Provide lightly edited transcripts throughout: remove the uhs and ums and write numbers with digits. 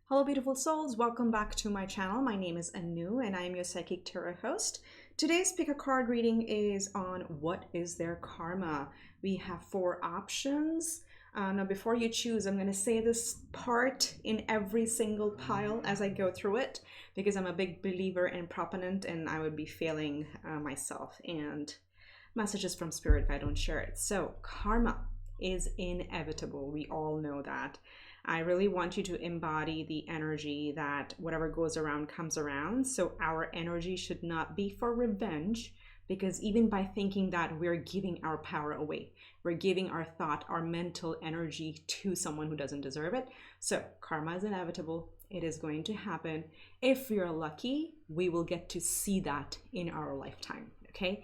Hello, beautiful souls. Welcome back to my channel. My name is Anu and I am your Psychic Tarot host. Today's pick a card reading is on what is their karma. We have 4 options. Now, before you choose, I'm going to say this part in every single pile as I go through it because I'm a big believer and proponent and I would be failing myself and messages from spirit if I don't share it. So, karma is inevitable. We all know that. I really want you to embody the energy that whatever goes around comes around. So our energy should not be for revenge, because even by thinking that, we're giving our power away. We're giving our thought, our mental energy to someone who doesn't deserve it. So karma is inevitable. It is going to happen. If we're lucky, we will get to see that in our lifetime. Okay.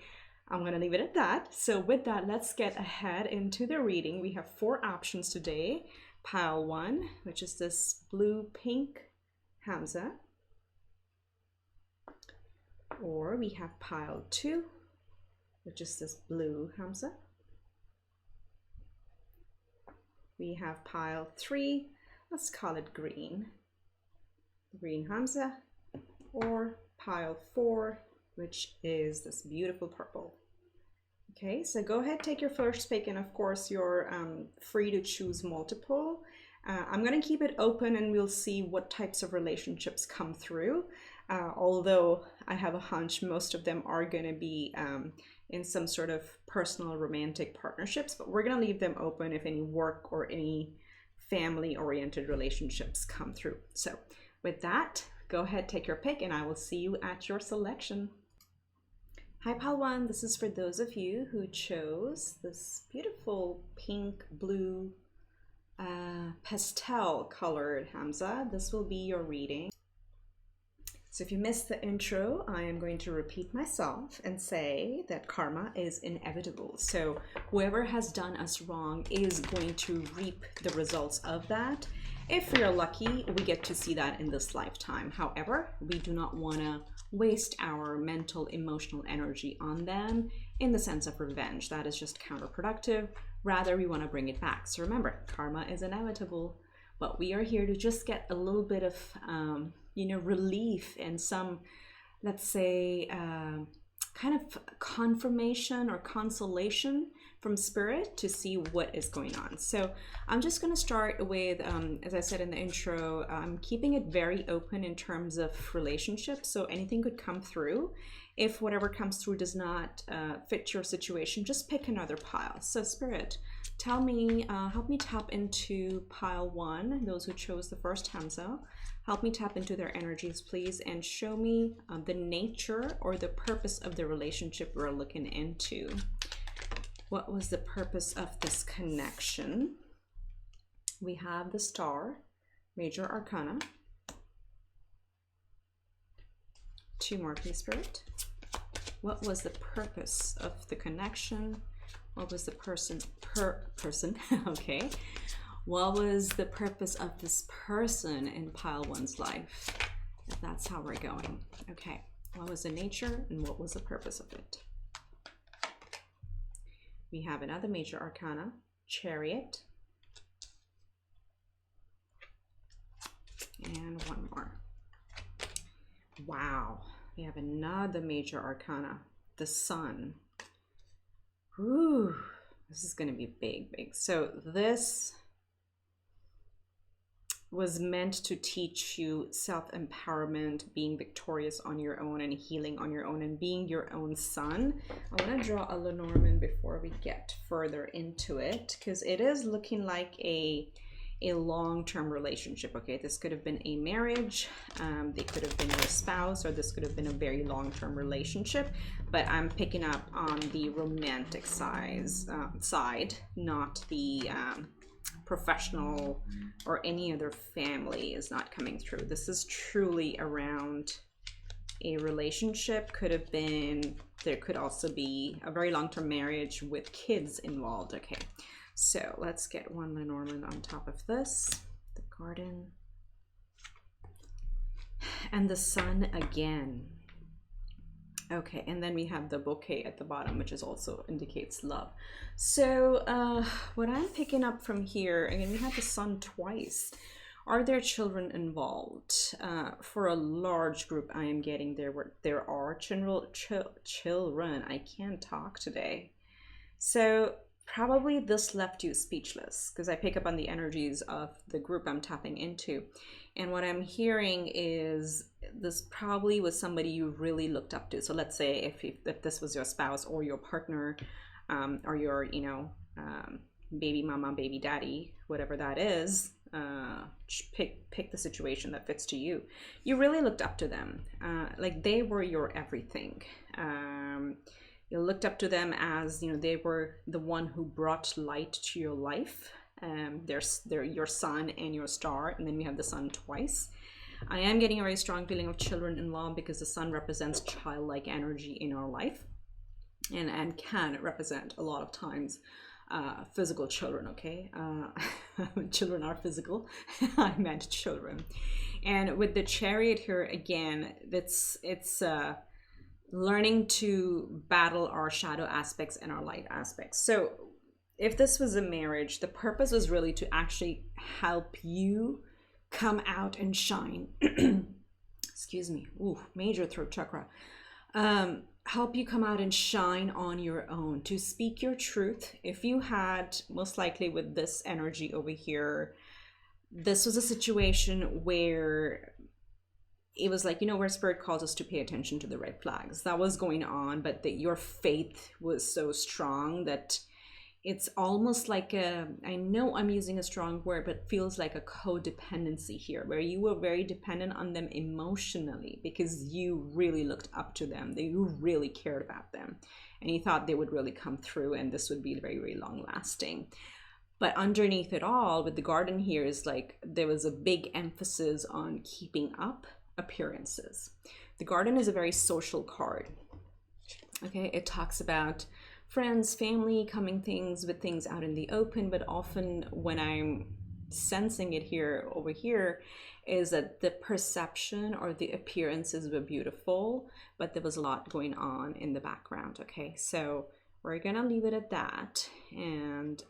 I'm going to leave it at that. So with that, let's get ahead into the reading. We have 4 options today. Pile 1, which is this blue pink Hamza, or we have pile 2, which is this blue Hamza. We have pile 3, let's call it green Hamza, or pile 4, which is this beautiful purple. Okay, so go ahead, take your first pick, and of course you're free to choose multiple. I'm going to keep it open and we'll see what types of relationships come through. Although I have a hunch most of them are going to be in some sort of personal romantic partnerships, but we're going to leave them open if any work or any family-oriented relationships come through. So with that, go ahead, take your pick, and I will see you at your selection. Hi Pile 1, this is for those of you who chose this beautiful pink, blue, pastel colored Hamza. This will be your reading. So if you missed the intro, I am going to repeat myself and say that karma is inevitable. So whoever has done us wrong is going to reap the results of that. If we are lucky, we get to see that in this lifetime. However, we do not want to waste our mental, emotional energy on them in the sense of revenge. That is just counterproductive. Rather, we want to bring it back. So remember, karma is inevitable, but we are here to just get a little bit of, relief and some, let's say, kind of confirmation or consolation from spirit to see what is going on. So I'm just going to start with, as I said in the intro, keeping it very open in terms of relationships. So anything could come through. If whatever comes through does not fit your situation, just pick another pile. So spirit, tell me, help me tap into pile 1, those who chose the first Hamza. Help me tap into their energies, please, and show me the nature or the purpose of the relationship we're looking into. What was the purpose of this connection? We have the Star, Major Arcana. 2 more, please, Spirit. What was the purpose of the connection? What was the person? Okay. What was the purpose of this person in pile 1's life? If that's how we're going. Okay. What was the nature and what was the purpose of it? We have another Major Arcana, Chariot. And 1 more. Wow. We have another Major Arcana, the Sun. Ooh, this is going to be big. So this was meant to teach you self-empowerment, being victorious on your own and healing on your own and being your own sun. I want to draw a Lenormand before we get further into it, because it is looking like a long-term relationship. Okay, this could have been a marriage, they could have been your spouse, or this could have been a very long-term relationship, but I'm picking up on the romantic side, not the professional or any other family is not coming through. This is truly around a relationship. Could have been, there could also be a very long-term marriage with kids involved. Okay, so let's get 1 Lenormand on top of this. The Garden and the Sun again. Okay, and then we have the bouquet at the bottom, which is also indicates love. So what I'm picking up from here, again, we have the Sun twice. Are there children involved? For a large group, I am getting there are children. I can't talk today. So probably this left you speechless, because I pick up on the energies of the group I'm tapping into. And what I'm hearing is this probably was somebody you really looked up to. So let's say if this was your spouse or your partner, or your, baby mama, baby daddy, whatever that is, pick the situation that fits to you. You really looked up to them. Like they were your everything. You looked up to them as, they were the one who brought light to your life. They're your sun and your star, and then we have the sun twice. I am getting a very strong feeling of children-in-law because the sun represents childlike energy in our life, and can represent a lot of times physical children. Okay, children are physical. I meant children. And with the Chariot here again, it's learning to battle our shadow aspects and our light aspects. So if this was a marriage, the purpose was really to actually help you come out and shine. Excuse me. Ooh, major throat chakra. Help you come out and shine on your own, to speak your truth. If you had, most likely with this energy over here, this was a situation where it was like, where spirit calls us to pay attention to the red flags. That was going on, but that your faith was so strong that it's almost like I know I'm using a strong word, but feels like a codependency here, where you were very dependent on them emotionally because you really looked up to them. You really cared about them, and you thought they would really come through and this would be very, very long lasting. But underneath it all, with the garden here, is like there was a big emphasis on keeping up appearances. The garden is a very social card. Okay, it talks about friends, family, coming with things out in the open, but often when I'm sensing it over here is that the perception or the appearances were beautiful, but there was a lot going on in the background. Okay, so we're gonna leave it at that.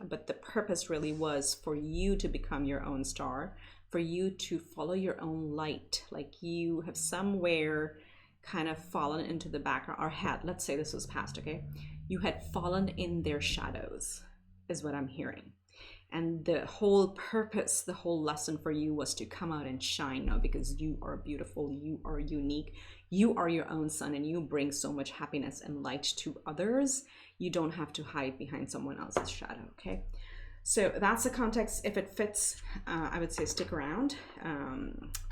But the purpose really was for you to become your own star, for you to follow your own light. Like you have somewhere kind of fallen into the background, or had, let's say this was past, okay? You had fallen in their shadows, is what I'm hearing. And the whole purpose, the whole lesson for you was to come out and shine now, because you are beautiful, you are unique, you are your own sun, and you bring so much happiness and light to others. You don't have to hide behind someone else's shadow, okay? So that's the context. If it fits, I would say stick around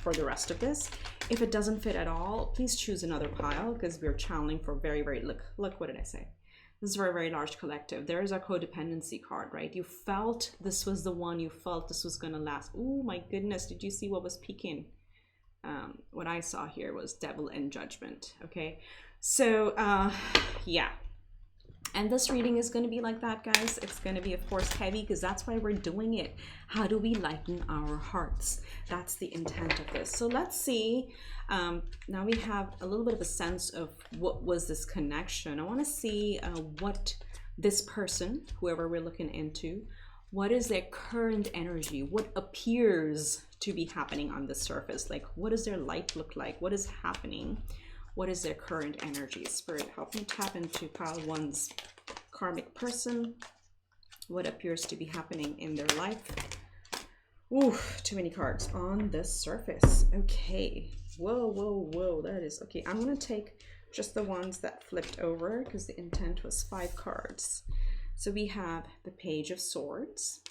for the rest of this. If it doesn't fit at all, please choose another pile, because we're channeling for very, very, look, what did I say? This is a very, very large collective. There is our codependency card, right? You felt this was the one, you felt this was going to last. Oh my goodness, did you see what was peeking? What I saw here was devil and judgment, okay? So, yeah. And this reading is going to be like that, guys. It's going to be, of course, heavy, because that's why we're doing it. How do we lighten our hearts? That's the intent of this. So let's see. Now we have a little bit of a sense of what was this connection. I want to see what this person, whoever we're looking into, what is their current energy? What appears to be happening on the surface? Like, what does their light look like? What is happening? What is their current energy? Spirit, help me tap into pile one's karmic person. What appears to be happening in their life? Ooh, too many cards on the surface. Okay. Whoa, whoa, whoa. That is okay. I'm going to take just the ones that flipped over, because the intent was 5 cards. So we have the Page of Swords,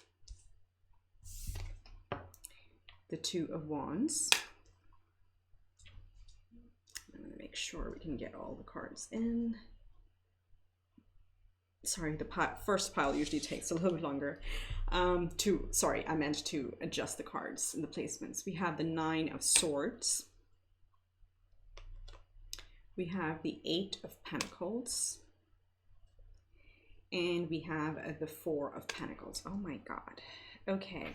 the 2 of Wands. Make sure we can get all the cards in. Sorry, the first pile usually takes a little bit longer. I meant to adjust the cards and the placements. We have the 9 of Swords. We have the 8 of Pentacles. And we have the 4 of Pentacles. Oh my God. Okay.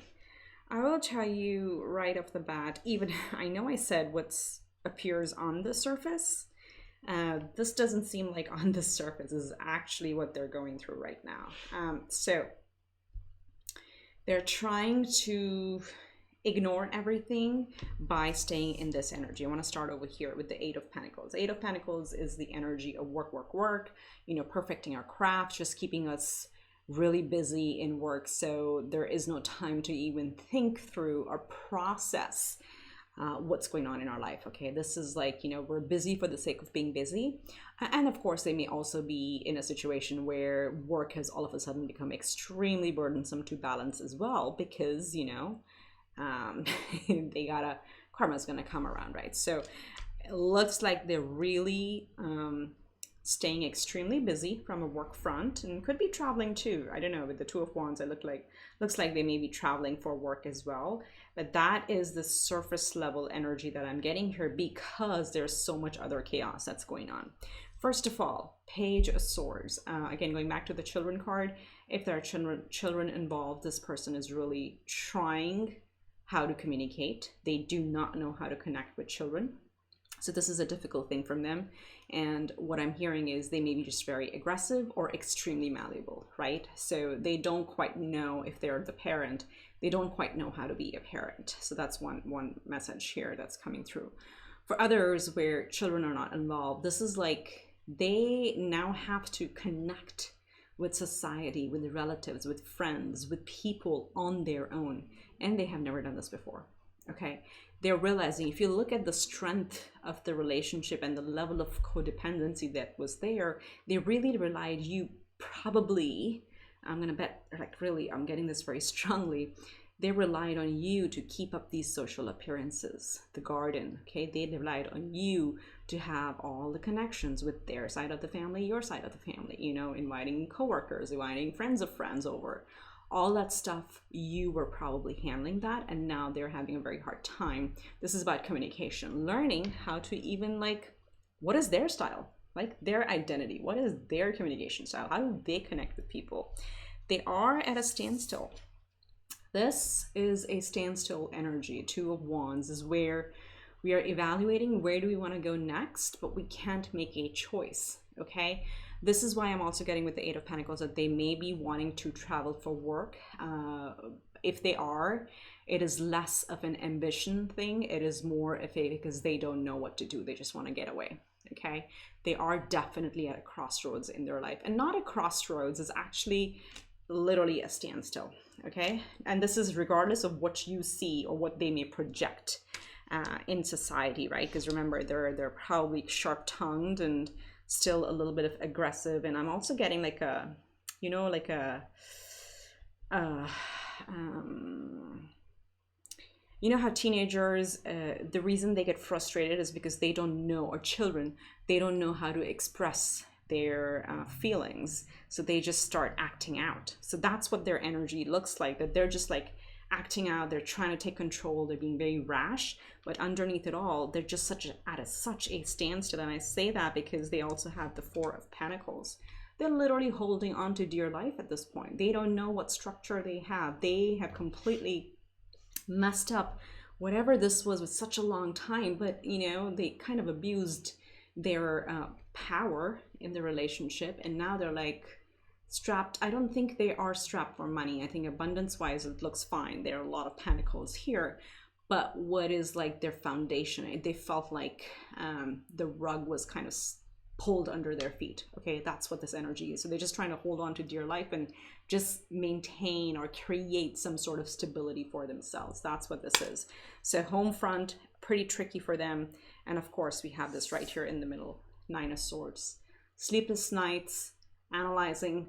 I will tell you right off the bat, even I know I said what's appears on the surface. This doesn't seem like on the surface. This is actually what they're going through right now. So they're trying to ignore everything by staying in this energy. I want to start over here with the Eight of Pentacles. Eight of Pentacles is the energy of work, work, work, you know, perfecting our craft, just keeping us really busy in work. So there is no time to even think through or process what's going on in our life. Okay, this is like, you know, we're busy for the sake of being busy. And of course, they may also be in a situation where work has all of a sudden become extremely burdensome to balance as well, because, you know, they gotta, karma's gonna come around, right? So it looks like they're really staying extremely busy from a work front, and could be traveling too. I don't know, with the Two of Wands, looks like they may be traveling for work as well. But that is the surface level energy that I'm getting here, because there's so much other chaos that's going on. First of all, Page of Swords. Again, going back to the children card, if there are children involved, this person is really trying how to communicate. They do not know how to connect with children. So this is a difficult thing from them. And what I'm hearing is they may be just very aggressive or extremely malleable, right? So they don't quite know, if they're the parent, they don't quite know how to be a parent. So that's one message here that's coming through. For others where children are not involved, this is like they now have to connect with society, with relatives, with friends, with people on their own. And they have never done this before, okay? They're realizing, if you look at the strength of the relationship and the level of codependency that was there, they really relied, you probably, I'm gonna bet, like really, I'm getting this very strongly, they relied on you to keep up these social appearances, the garden, okay? They relied on you to have all the connections with their side of the family, your side of the family, you know, inviting coworkers, inviting friends of friends over. All that stuff, you were probably handling that, and now they're having a very hard time. This is about communication, learning how to even, like, what is their style, like their identity, what is their communication style, how do they connect with people? They are at a standstill. This is a standstill energy. Two of Wands is where we are evaluating where do we want to go next, but we can't make a choice, okay? This is why I'm also getting with the Eight of Pentacles that they may be wanting to travel for work. If they are, it is less of an ambition thing. It is more of a, because they don't know what to do. They just want to get away, okay? They are definitely at a crossroads in their life. And not a crossroads, is actually literally a standstill, okay? And this is regardless of what you see or what they may project in society, right? Because remember, they're probably sharp-tongued and still a little bit of aggressive. And I'm also getting like a, you know, like a you know how teenagers, the reason they get frustrated is because they don't know, or children, they don't know how to express their feelings, so they just start acting out. So that's what their energy looks like, that they're just like acting out, they're trying to take control, they're being very rash, but underneath it all, they're just such a standstill. And I say that because they also have the Four of Pentacles. They're literally holding on to dear life at this point. They don't know what structure they have. They have completely messed up whatever this was with such a long time, but you know, they kind of abused their power in the relationship, and now they're like strapped. I don't think they are strapped for money. I think abundance wise it looks fine. There are a lot of pentacles here, but what is like their foundation? They felt like the rug was kind of pulled under their feet. Okay, that's what this energy is. So they're just trying to hold on to dear life and just maintain or create some sort of stability for themselves. That's what this is. So home front, pretty tricky for them. And of course we have this right here in the middle, Nine of Swords. Sleepless nights, analyzing,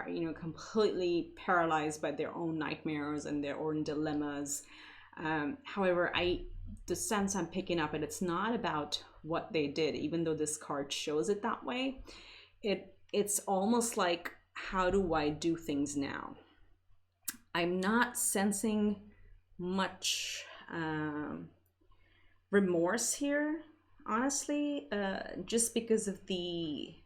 you know, completely paralyzed by their own nightmares and their own dilemmas. However, the sense I'm picking up, and it's not about what they did, even though this card shows it that way. It's almost like, how do I do things now? I'm not sensing much remorse here, honestly, just because of the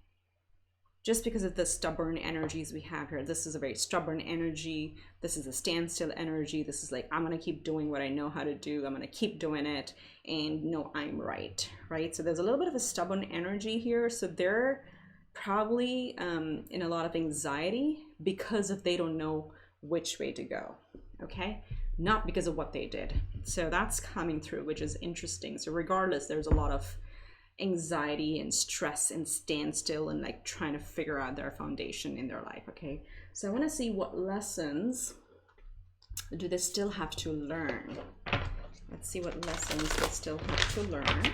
stubborn energies we have here. This is a very stubborn energy. This is a standstill energy. This is like, I'm going to keep doing what I know how to do. I'm going to keep doing it. And no, I'm right? So there's a little bit of a stubborn energy here. So they're probably in a lot of anxiety because they don't know which way to go. Okay. not because of what they did. So that's coming through, which is interesting. So regardless, there's a lot of anxiety and stress and standstill and like trying to figure out their foundation in their life. Okay, so I want to see what lessons do they still have to learn. Let's see what lessons they still have to learn.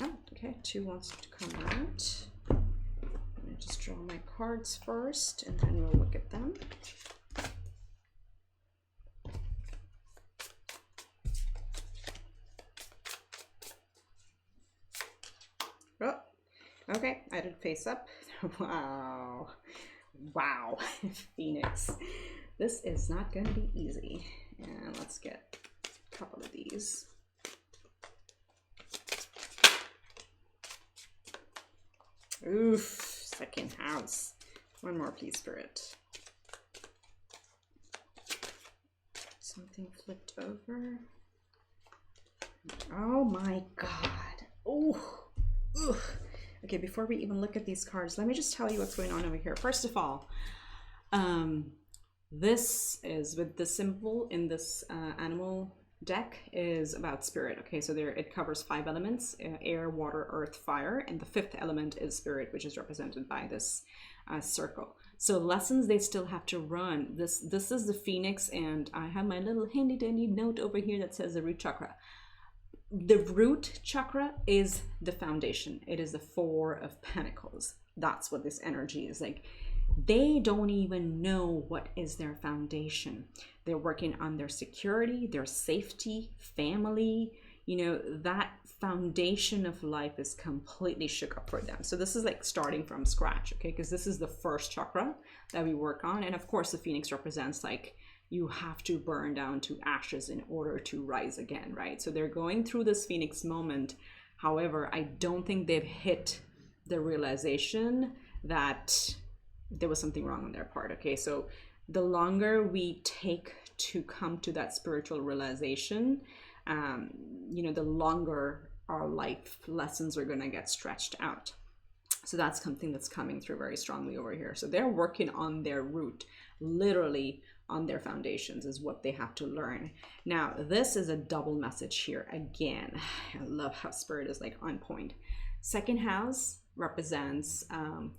Oh, okay, 2 wants to come out. I'm gonna just draw my cards first and then we'll look at them. Oh, okay, I did face up. Wow. Wow, Phoenix. This is not going to be easy. And let's get a couple of these. Oof, second house. One more, please, Spirit. Something flipped over. Oh my God. Oh. Ugh. Okay, before we even look at these cards, let me just tell you what's going on over here. First of all, this is with the symbol in this animal deck is about spirit. Okay, so there it covers 5 elements: air, water, earth, fire, and the 5th element is spirit, which is represented by this circle. So lessons they still have to run. This is the Phoenix, and I have my little handy dandy note over here that says the root chakra. The root chakra is the foundation. It is the 4 of Pentacles. That's what this energy is like. They don't even know what is their foundation. They're working on their security, their safety, family. You know, that foundation of life is completely shook up for them. So this is like starting from scratch, okay? Because this is the first chakra that we work on. And of course, the Phoenix represents like, you have to burn down to ashes in order to rise again, right? So they're going through this Phoenix moment. However, I don't think they've hit the realization that there was something wrong on their part, okay? So the longer we take to come to that spiritual realization, you know, the longer our life lessons are gonna get stretched out. So that's something that's coming through very strongly over here. So they're working on their root, literally on their foundations is what they have to learn. Now, this is a double message here. Again, I love how Spirit is like on point. Second house represents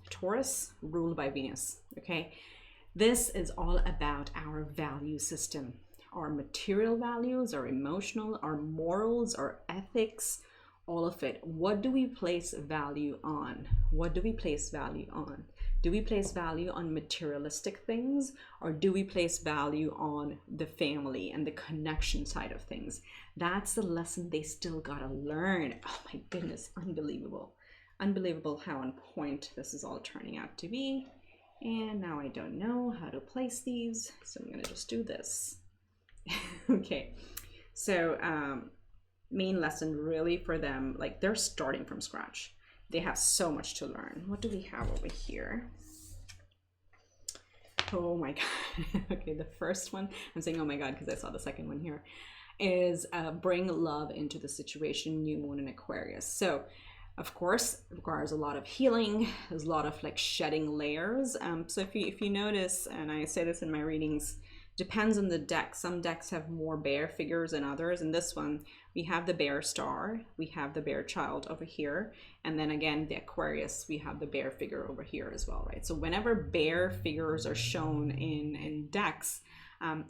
Taurus, ruled by Venus, okay? This is all about our value system, our material values, our emotional, our morals, our ethics, all of it. What do we place value on? What do we place value on? Do we place value on materialistic things, or do we place value on the family and the connection side of things? That's the lesson they still gotta learn. Oh my goodness, unbelievable. Unbelievable how on point this is all turning out to be. And now I don't know how to place these, so I'm gonna just do this. Okay, so main lesson really for them, like they're starting from scratch. They have so much to learn. What do we have over here? Oh my God. Okay, the first one, I'm saying oh my God because I saw the second one here, is bring love into the situation, new moon in Aquarius. So of course, it requires a lot of healing. There's a lot of like shedding layers. So if you notice, and I say this in my readings, depends on the deck. Some decks have more bear figures than others. In this one, we have the bear star, we have the bear child over here, and then again, the Aquarius, we have the bear figure over here as well, right? So whenever bear figures are shown in decks,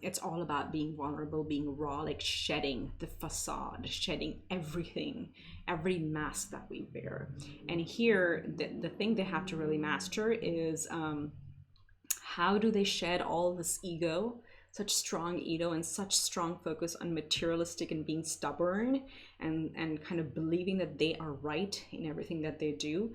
it's all about being vulnerable, being raw, like shedding the facade, shedding everything, every mask that we bear. And here, the thing they have to really master is how do they shed all this ego, such strong ego and such strong focus on materialistic and being stubborn and kind of believing that they are right in everything that they do.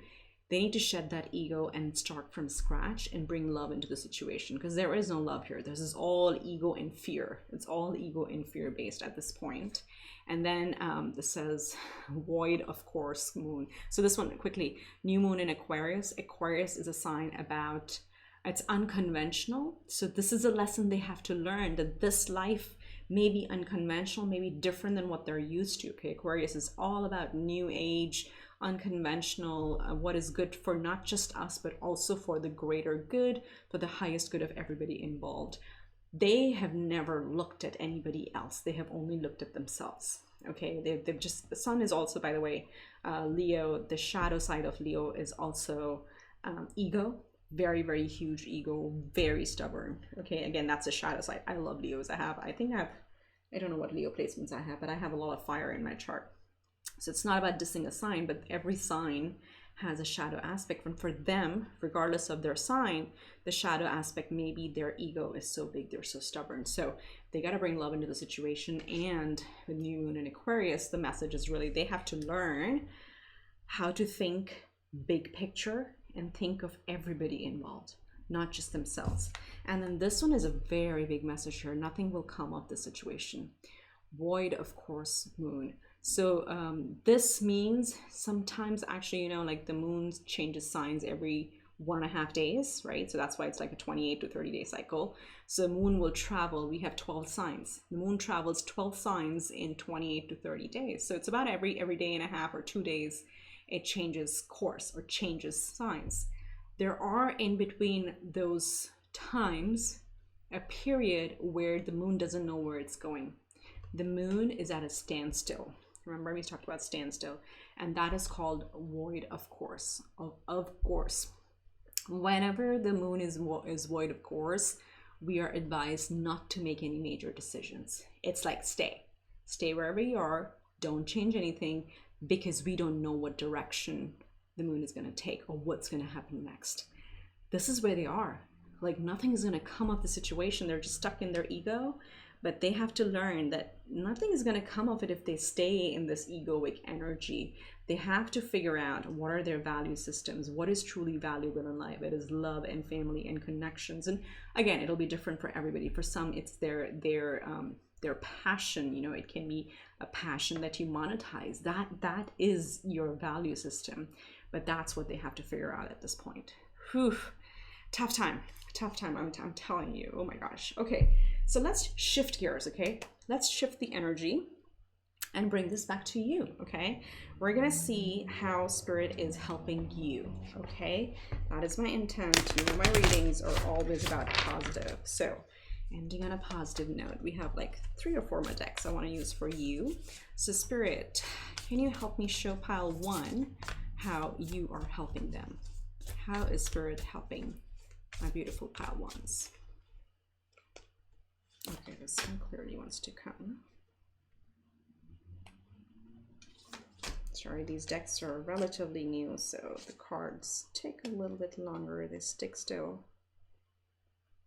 They need to shed that ego and start from scratch and bring love into the situation, because there is no love here. This is all ego and fear. It's all ego and fear based at this point. And then this says void, of course, moon. So this one quickly, new moon in Aquarius. Aquarius is a sign about, it's unconventional. So this is a lesson they have to learn, that this life may be unconventional, maybe different than what they're used to. Okay, Aquarius is all about new age, unconventional, what is good for not just us, but also for the greater good, for the highest good of everybody involved. They have never looked at anybody else. They have only looked at themselves. Okay, they've just, the sun is also, by the way, Leo, the shadow side of Leo is also ego, very, very huge ego, very stubborn. Okay, again, that's a shadow side. I love Leos. I don't know what Leo placements I have, but I have a lot of fire in my chart. So it's not about dissing a sign, but every sign has a shadow aspect. And for them, regardless of their sign, the shadow aspect, maybe their ego is so big, they're so stubborn. So they got to bring love into the situation. And with New Moon in Aquarius, the message is really they have to learn how to think big picture and think of everybody involved, not just themselves. And then this one is a very big message here. Nothing will come of the situation. Void, of course, moon. So this means sometimes actually, you know, like the moon changes signs every 1.5 days, right? So that's why it's like a 28 to 30 day cycle. So the moon will travel. We have 12 signs. The moon travels 12 signs in 28 to 30 days. So it's about every day and a half or 2 days, it changes course or changes signs. There are in between those times a period where the moon doesn't know where it's going. The moon is at a standstill. Remember, we talked about standstill, and that is called void of course. Of course, whenever the moon is void of course, we are advised not to make any major decisions. It's like stay wherever you are, don't change anything, because we don't know what direction the moon is going to take or what's going to happen next. This is where they are. Like nothing is going to come of the situation. They're just stuck in their ego. But they have to learn that nothing is going to come of it if they stay in this egoic energy. They have to figure out what are their value systems, what is truly valuable in life. It is love and family and connections. And again, it'll be different for everybody. For some, it's their passion. You know, it can be a passion that you monetize. That is your value system. But that's what they have to figure out at this point. Whew. Tough time, I'm telling you. Oh my gosh. Okay, so let's shift gears. Okay, let's shift the energy and bring this back to you. Okay, we're gonna see how spirit is helping you. Okay, that is my intent. You know, my readings are always about positive. So ending on a positive note, we have like 3 or 4 more decks I want to use for you. So spirit, can you help me show pile 1 how you are helping them? How is spirit helping my beautiful pile 1s? Okay, this one clearly wants to come. Sorry, these decks are relatively new, so the cards take a little bit longer. They stick still.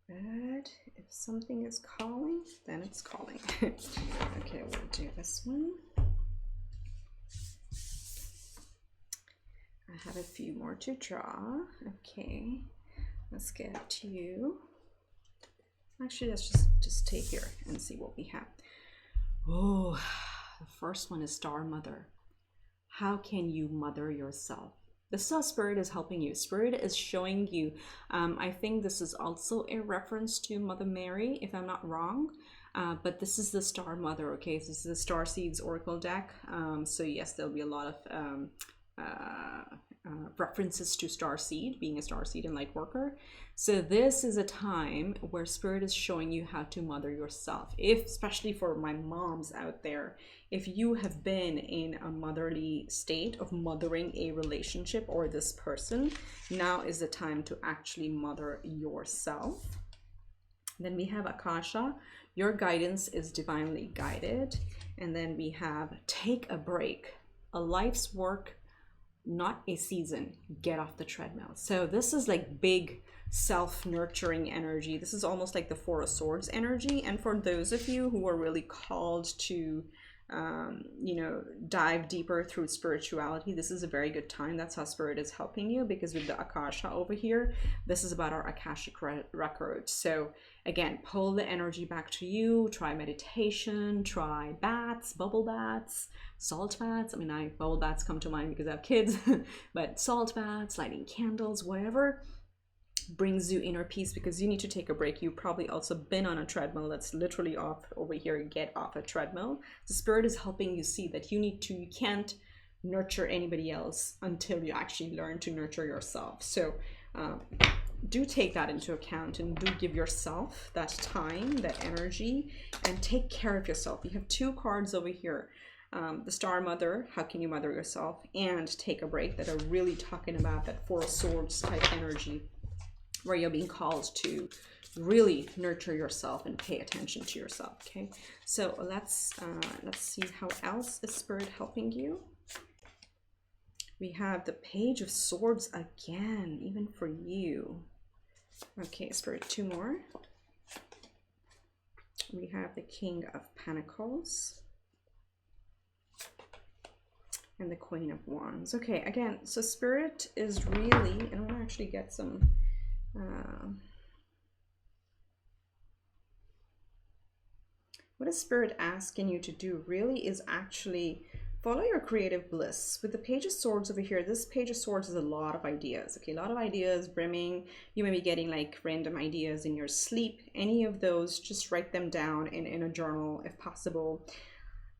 But if something is calling, then it's calling. Okay, we'll do this one. I have a few more to draw. Okay, let's get to you. Actually, let's just take here and see what we have. Oh, the first one is Star Mother. How can you mother yourself? This is how spirit is helping you. Spirit is showing you. I think this is also a reference to Mother Mary, if I'm not wrong. But this is the Star Mother. Okay, so this is the Star Seeds Oracle deck. So yes, there'll be a lot of references to starseed, being a starseed and light worker. So this is a time where spirit is showing you how to mother yourself. If, especially for my moms out there, if you have been in a motherly state of mothering a relationship or this person, now is the time to actually mother yourself. Then we have Akasha, your guidance is divinely guided. And then we have take a break, a life's work, not a season, get off the treadmill. So this is like big self-nurturing energy. This is almost like the Four of Swords energy. And for those of you who are really called to you know, dive deeper through spirituality, this is a very good time. That's how spirit is helping you, because with the Akasha over here, this is about our Akashic records. So again, pull the energy back to you. Try meditation, try baths, bubble baths, salt baths. I mean, bubble baths come to mind because I have kids, but salt baths, lighting candles, whatever brings you inner peace, because you need to take a break. You've probably also been on a treadmill that's literally off over here. Get off a treadmill. The spirit is helping you see that you can't nurture anybody else until you actually learn to nurture yourself. So do take that into account and do give yourself that time, that energy, and take care of yourself. You have two cards over here. The Star Mother, how can you mother yourself, and Take a Break, that are really talking about that Four of Swords type energy, where you're being called to really nurture yourself and pay attention to yourself. Okay, so let's see how else is Spirit helping you. We have the Page of Swords again, even for you. Okay, Spirit, two more. We have the King of Pentacles and the Queen of Wands. Okay, again, so Spirit is really, and I want to actually get some what is Spirit asking you to do really is actually follow your creative bliss. With the Page of Swords over here, this Page of Swords is a lot of ideas, okay? A lot of ideas brimming. You may be getting like random ideas in your sleep. Any of those, just write them down in a journal if possible.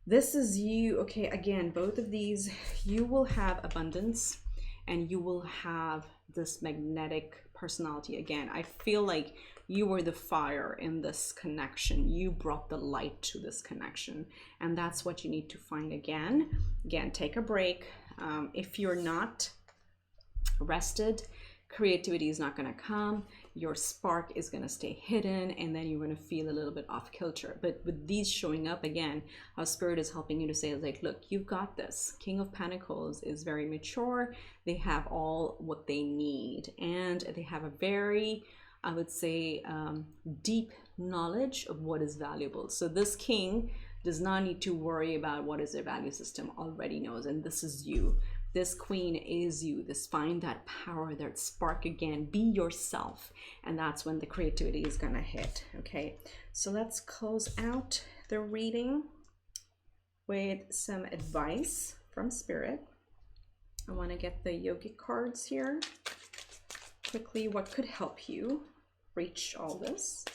This is you, okay? Again, both of these, you will have abundance and you will have this magnetic personality. Again, I feel like you were the fire in this connection. You brought the light to this connection, and that's what you need to find again. Again, take a break. If you're not rested, creativity is not going to come. Your spark is going to stay hidden, and then you're going to feel a little bit off kilter. But with these showing up again, how Spirit is helping you to say, like, look, you've got this. King of Pentacles is very mature. They have all what they need, and they have a very, I would say, deep knowledge of what is valuable. So this king does not need to worry about what is their value system, already knows, and this is you. This queen is you. This, find that power, that spark again. Be yourself, and that's when the creativity is gonna hit. Okay, so let's close out the reading with some advice from Spirit. I want to get the yogic cards here quickly. What could help you reach all this?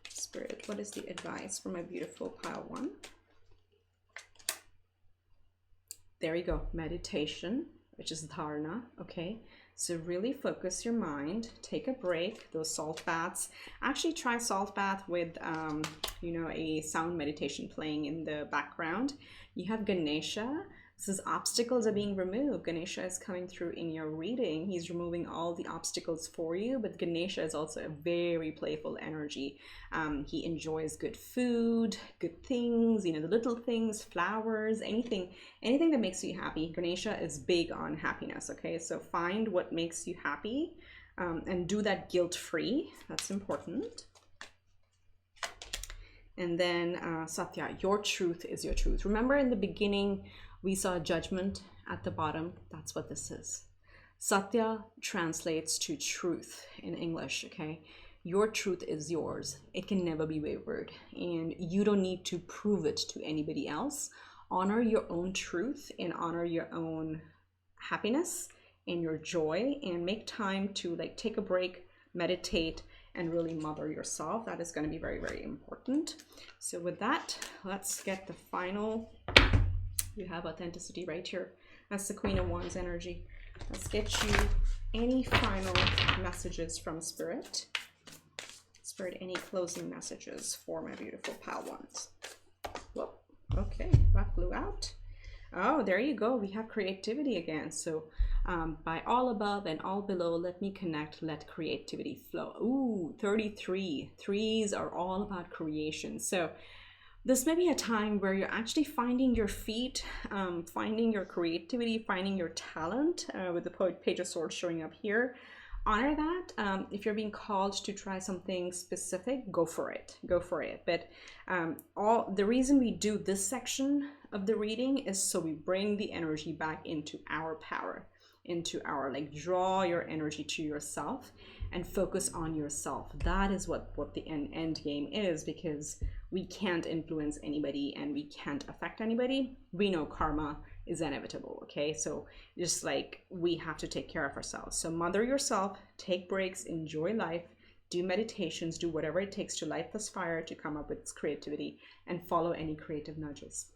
Spirit, what is the advice for my beautiful pile one? There you go, meditation, which is dharana. Okay, so really focus your mind, take a break. Those salt baths, actually try salt bath with you know, a sound meditation playing in the background. You have Ganesha. This is obstacles are being removed. Ganesha is coming through in your reading. He's removing all the obstacles for you, but Ganesha is also a very playful energy. He enjoys good food, good things, you know, the little things, flowers, anything that makes you happy. Ganesha is big on happiness, okay? So find what makes you happy and do that guilt-free. That's important. And then Satya, your truth is your truth. Remember in the beginning, we saw judgment at the bottom. That's what this is. Satya translates to truth in English, okay? Your truth is yours. It can never be wavered, and you don't need to prove it to anybody else. Honor your own truth and honor your own happiness and your joy, and make time to like take a break, meditate, and really mother yourself. That is going to be very, very important. So with that, let's get the final. You have authenticity right here. That's the Queen of Wands energy. Let's get you any final messages from Spirit. Spirit, any closing messages for my beautiful pal ones? Whoa, okay, that flew out. Oh, there you go. We have creativity again. So by all above and all below, let me connect, let creativity flow. Ooh, 33. Threes are all about creation. So this may be a time where you're actually finding your feet, finding your creativity, finding your talent, with the Page of Swords showing up here. Honor that. If you're being called to try something specific, go for it. Go for it. But the reason we do this section of the reading is so we bring the energy back into our power, into our, like, draw your energy to yourself and focus on yourself. That is what the end game is, because we can't influence anybody and we can't affect anybody. We know karma is inevitable, okay? So just like we have to take care of ourselves. So mother yourself, take breaks, enjoy life, do meditations, do whatever it takes to light this fire to come up with creativity, and follow any creative nudges.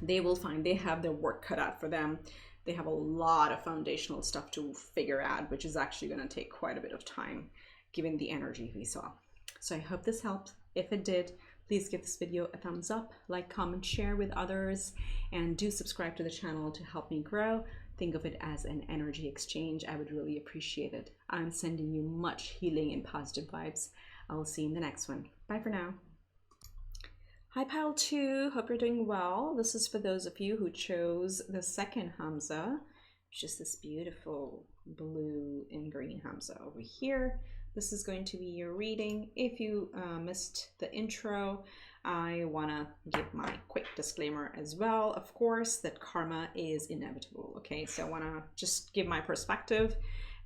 They will find they have their work cut out for them. they have a lot of foundational stuff to figure out, which is actually going to take quite a bit of time given the energy we saw. So I hope this helped. If it did, please give this video a thumbs up, like, comment, share with others, and do subscribe to the channel to help me grow. Think of it as an energy exchange. I would really appreciate it. I'm sending you much healing and positive vibes. I will see you in the next one. Bye for now. Hi Pile 2, hope you're doing well. This is for those of you who chose the second Hamza, which is this beautiful blue and green Hamza over here. This is going to be your reading. If you missed the intro, I want to give my quick disclaimer as well, of course, that karma is inevitable. Okay, so I want to just give my perspective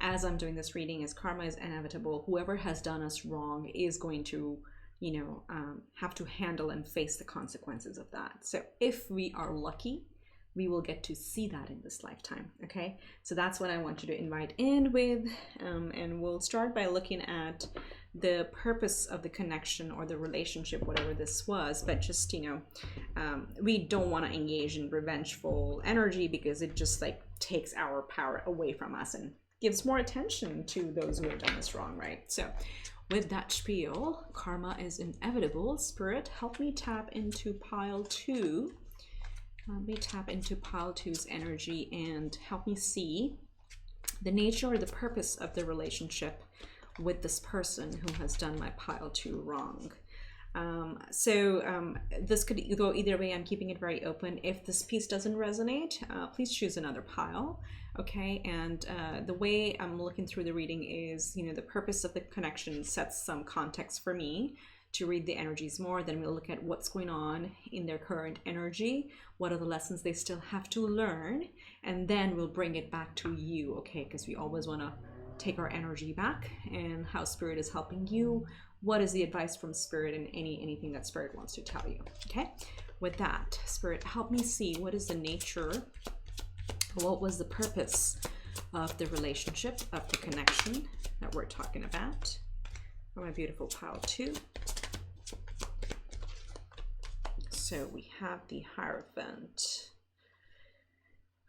as I'm doing this reading, as karma is inevitable. Whoever has done us wrong is going to, you know, have to handle and face the consequences of that. So if we are lucky, we will get to see that in this lifetime. Okay, so that's what I want you to invite in with, and we'll start by looking at the purpose of the connection or the relationship, whatever this was. But just, you know, we don't want to engage in revengeful energy because it just like takes our power away from us and gives more attention to those who have done us wrong, right? So with that spiel, karma is inevitable. Spirit, help me tap into pile 2. Let me tap into pile 2's energy and help me see the nature or the purpose of the relationship with this person who has done my pile 2 wrong. This could go either way. I'm keeping it very open. If this piece doesn't resonate, please choose another pile. Okay, and the way I'm looking through the reading is, you know, the purpose of the connection sets some context for me to read the energies more. Then we'll look at what's going on in their current energy, what are the lessons they still have to learn, and then we'll bring it back to you, okay? Because we always want to take our energy back, and how spirit is helping you. What is the advice from spirit, and anything that spirit wants to tell you, okay? With that, spirit, help me see what is the nature, what was the purpose of the relationship, of the connection that we're talking about. For my beautiful pile 2. So we have the Hierophant.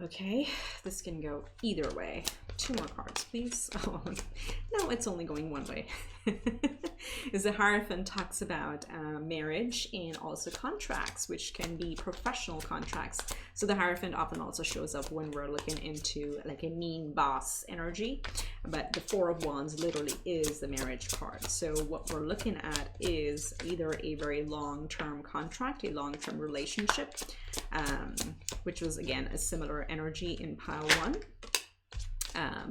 Okay, this can go either way. 2 more cards, please. Oh, no, it's only going one way. Is the Hierophant talks about marriage and also contracts, which can be professional contracts. So the Hierophant often also shows up when we're looking into like a mean boss energy, but the 4 of Wands literally is the marriage card. So what we're looking at is either a very long-term contract, a long-term relationship, which was again a similar energy in pile 1.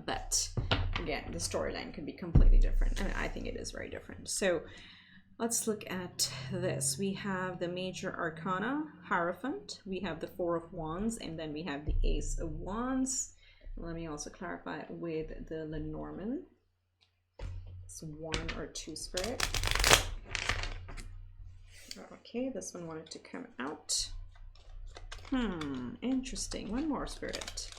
But again, the storyline could be completely different, and I think it is very different. So let's look at this. We have the Major Arcana, Hierophant, we have the 4 of Wands, and then we have the Ace of Wands. Let me also clarify with the Lenormand. It's 1 or 2 spirit. Okay, this one wanted to come out. Interesting. 1 more spirit.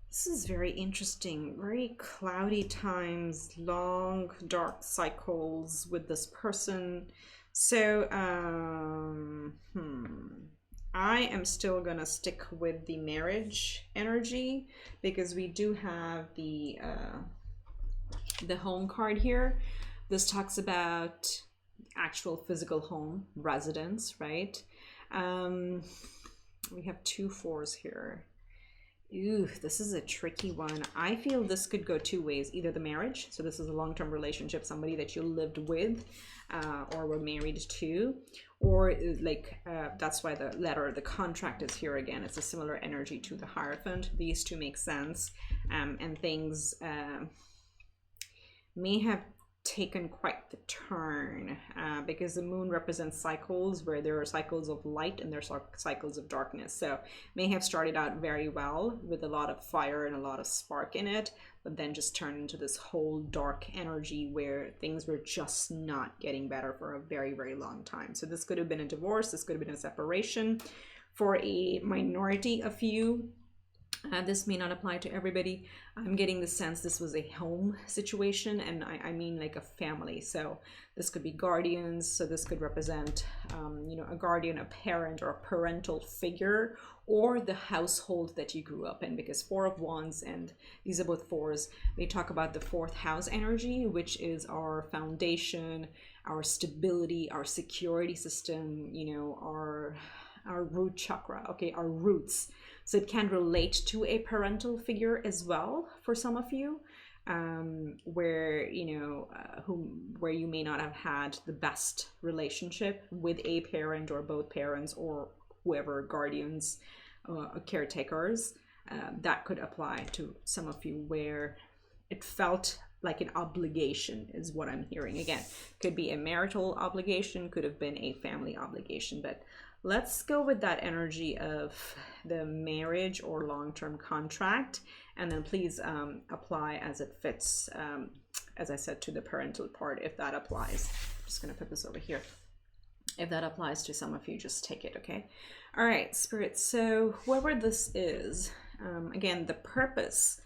This is very interesting, very cloudy times, long dark cycles with this person. So I am still gonna stick with the marriage energy because we do have the home card here. This talks about actual physical home, residence, right? We have 2 4s here. Ooh, this is a tricky one. I feel this could go 2 ways. Either the marriage, so this is a long-term relationship, somebody that you lived with or were married to, or like that's why the letter, the contract is here again. It's a similar energy to the Hierophant. These 2 make sense, and things may have taken quite the turn because the moon represents cycles, where there are cycles of light and there's cycles of darkness. So may have started out very well with a lot of fire and a lot of spark in it, but then just turned into this whole dark energy where things were just not getting better for a very, very long time. So this could have been a divorce, this could have been a separation for a minority of you. This may not apply to everybody. I'm getting the sense this was a home situation, and I mean like a family. So this could be guardians. So this could represent, you know, a guardian, a parent, or a parental figure, or the household that you grew up in. Because Four of Wands, and these are both fours, they talk about the fourth house energy, which is our foundation, our stability, our security system, you know, our root chakra, okay, our roots. So it can relate to a parental figure as well for some of you, where, you know, where you may not have had the best relationship with a parent or both parents or whoever, guardians, caretakers. That could apply to some of you where it felt like an obligation, is what I'm hearing. Again, could be a marital obligation, could have been a family obligation, but let's go with that energy of the marriage or long-term contract, and then please apply as it fits, as I said, to the parental part, if that applies. I'm just going to put this over here. If that applies to some of you, just take it, okay? All right, Spirit, so whoever this is, again, the purpose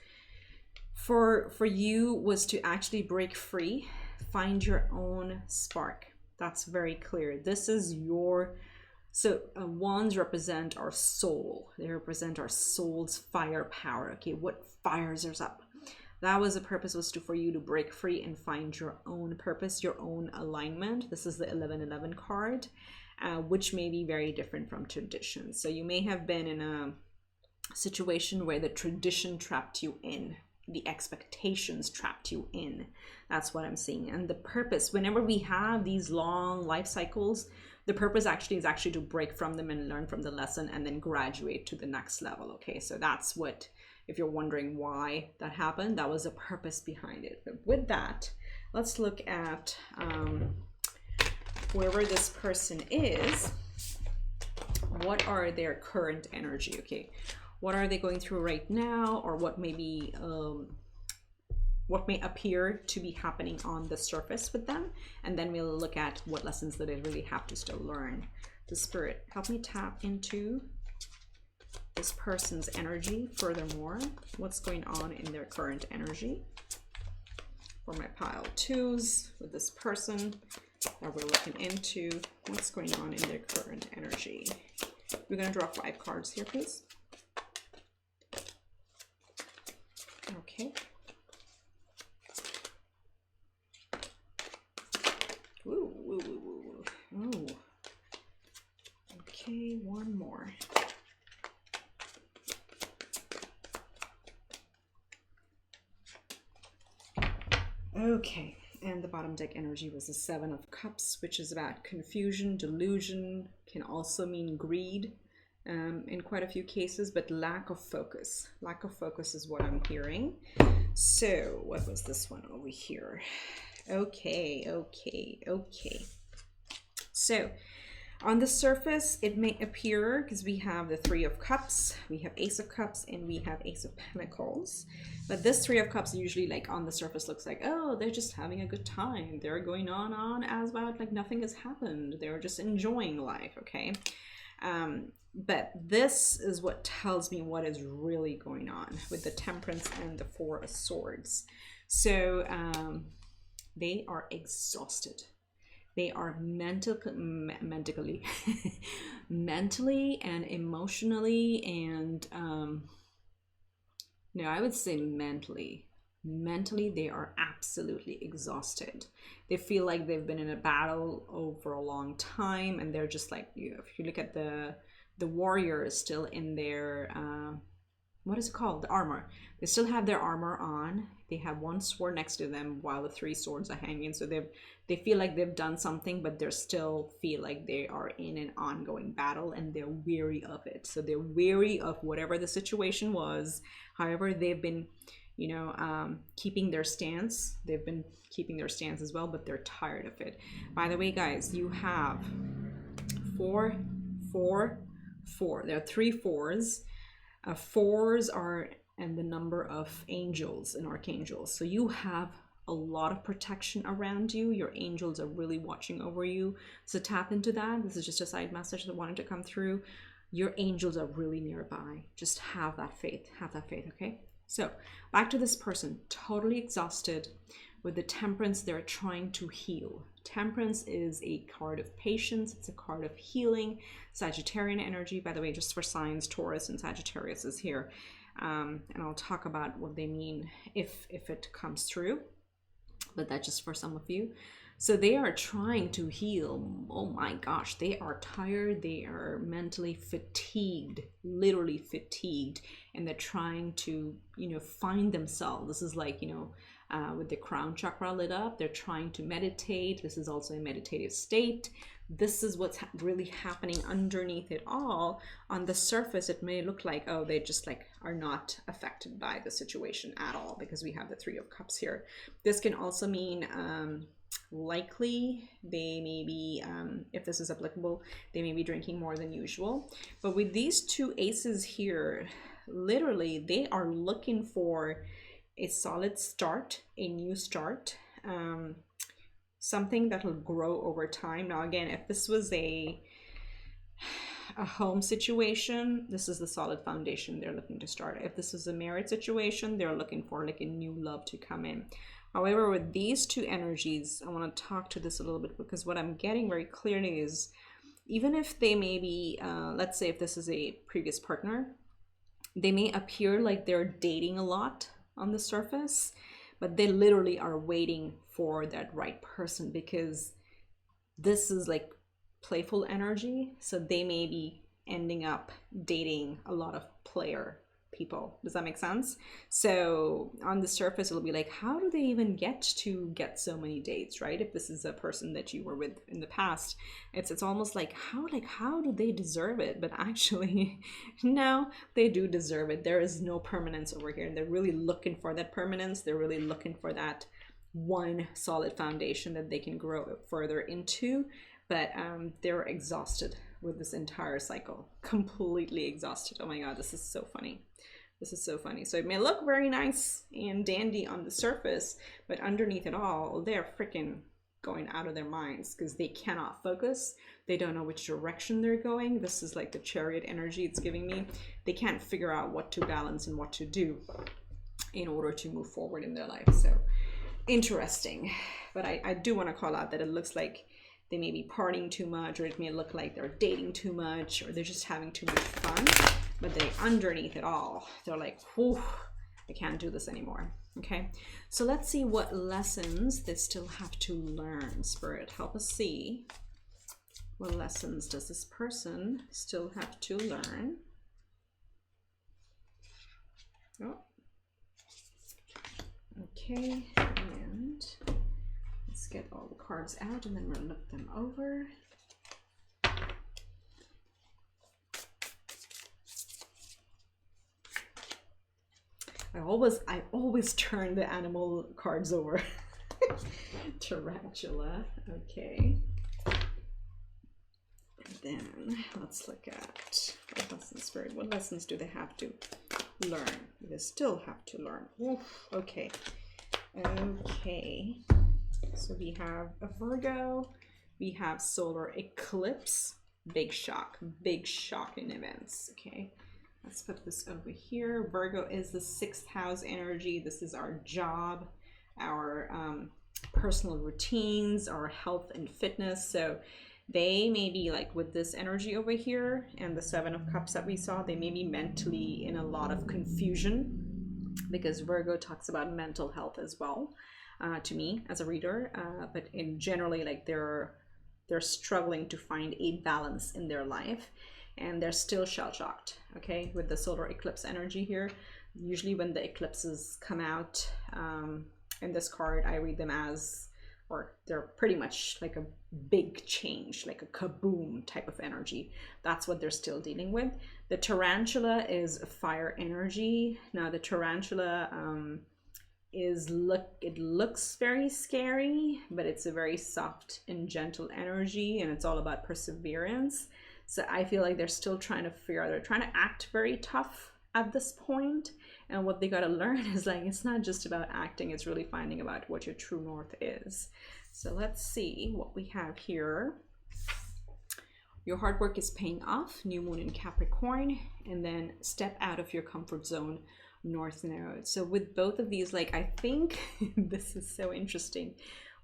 for you was to actually break free, find your own spark. That's very clear. This is your... So wands represent our soul. They represent our soul's firepower. Okay, what fires us up? That was the purpose, was for you to break free and find your own purpose, your own alignment. This is the 1111 card, which may be very different from tradition. So you may have been in a situation where the tradition trapped you in. The expectations trapped you in. That's what I'm seeing. And the purpose, whenever we have these long life cycles, the purpose actually is to break from them and learn from the lesson and then graduate to the next level. Okay, so that's what, if you're wondering why that happened, that was the purpose behind it. But with that, let's look at whoever this person is. What are their current energy? Okay, what are they going through right now, or what may be what may appear to be happening on the surface with them, and then we'll look at what lessons that they really have to still learn. The Spirit, help me tap into this person's energy furthermore. What's going on in their current energy? For my pile twos with this person that we're looking into, what's going on in their current energy? We're going to draw 5 cards here, please. Okay. Ooh. Oh. Okay, one more. Okay, and the bottom deck energy was the 7 of Cups, which is about confusion, delusion, can also mean greed in quite a few cases, but lack of focus. Lack of focus is what I'm hearing. So what was this one over here? Okay. So on the surface, it may appear, because we have the 3 of Cups, we have Ace of Cups, and we have Ace of Pentacles. But this 3 of Cups usually, like, on the surface looks like, oh, they're just having a good time. They're going on as about like nothing has happened. They're just enjoying life, okay? But this is what tells me what is really going on with the Temperance and the 4 of Swords. So they are exhausted. They are mentally and emotionally, and no, I would say mentally they are absolutely exhausted. They feel like they've been in a battle over a long time, and they're just like, if you look at the warriors still in their what is it called, the armor, they still have their armor on. They have 1 sword next to them while the 3 swords are hanging. So they feel like they've done something, but they still feel like they are in an ongoing battle, and they're weary of it. So they're weary of whatever the situation was. However, they've been, keeping their stance. They've been keeping their stance as well, but they're tired of it. By the way, guys, you have 4, 4, 4. There are 3 4s. 4s are and the number of angels and archangels. So you have a lot of protection around you. Your angels are really watching over you. So tap into that. This is just a side message that wanted to come through. your angels are really nearby. Just have that faith, okay? So back to this person, totally exhausted. With the Temperance, they're trying to heal. Temperance is a card of patience. It's a card of healing. Sagittarian energy, by the way, just for signs, Taurus and Sagittarius is here. And I'll talk about what they mean if it comes through. But that's just for some of you. So they are trying to heal. Oh my gosh, they are tired. They are mentally fatigued, literally fatigued. And they're trying to, you know, find themselves. This is like, you know, with the crown chakra lit up, they're trying to meditate. This is also a meditative state. This is what's really happening underneath it all. On the surface, it may look like, oh, they just like are not affected by the situation at all, because we have the Three of Cups here. This can also mean likely they may be, if this is applicable, they may be drinking more than usual. But with these two aces here, literally they are looking for a solid start, a new start, something that'll grow over time. Now again, if this was a home situation, this is the solid foundation they're looking to start. If this is a marriage situation, they're looking for like a new love to come in. However, with these two energies, I want to talk to this a little bit, because what I'm getting very clearly is, even if they may be, let's say if this is a previous partner, they may appear like they're dating a lot on the surface, but they literally are waiting for that right person, because this is like playful energy. So they may be ending up dating a lot of player people. Does that make sense? So on the surface, it'll be like, how do they even get so many dates, right? If this is a person that you were with in the past, it's almost like how do they deserve it? But actually, no, they do deserve it. There is no permanence over here, and they're really looking for that permanence. They're really looking for that one solid foundation that they can grow further into. But they're exhausted with this entire cycle, completely exhausted. Oh my God, this is so funny. This is so funny. So it may look very nice and dandy on the surface, but underneath it all, they're freaking going out of their minds, because they cannot focus. They don't know which direction they're going. This is like the Chariot energy it's giving me. They can't figure out what to balance and what to do in order to move forward in their life. So interesting. But I do want to call out that it looks like they may be partying too much, or it may look like they're dating too much, or they're just having too much fun. But they, underneath it all, they're like, whew, I can't do this anymore. Okay, so let's see what lessons they still have to learn. Spirit, help us see, what lessons does this person still have to learn? Oh, okay, and let's get all the cards out, and then we'll look them over. I always turn the animal cards over. Tarantula, okay. And then let's look at what lessons, Spirit. What lessons do they have to learn? They still have to learn. Oof, okay. Okay. So we have a Virgo. We have solar eclipse. Big shocking events. Okay. Let's put this over here. Virgo is the 6th house energy. This is our job, our personal routines, our health and fitness. So they may be like, with this energy over here and the 7 of Cups that we saw, they may be mentally in a lot of confusion, because Virgo talks about mental health as well, to me as a reader. But in generally, like they're struggling to find a balance in their life. And they're still shell-shocked, okay, with the solar eclipse energy here. Usually when the eclipses come out in this card, I read them as, or they're pretty much like a big change, like a kaboom type of energy. That's what they're still dealing with. The tarantula is a fire energy. Now the tarantula it looks very scary, but it's a very soft and gentle energy, and it's all about perseverance. So I feel like they're still trying to figure out, they're trying to act very tough at this point. And what they got to learn is like, it's not just about acting, it's really finding about what your true north is. So let's see what we have here. Your hard work is paying off, new moon in Capricorn, and then step out of your comfort zone, North Node. So with both of these, like, I think this is so interesting.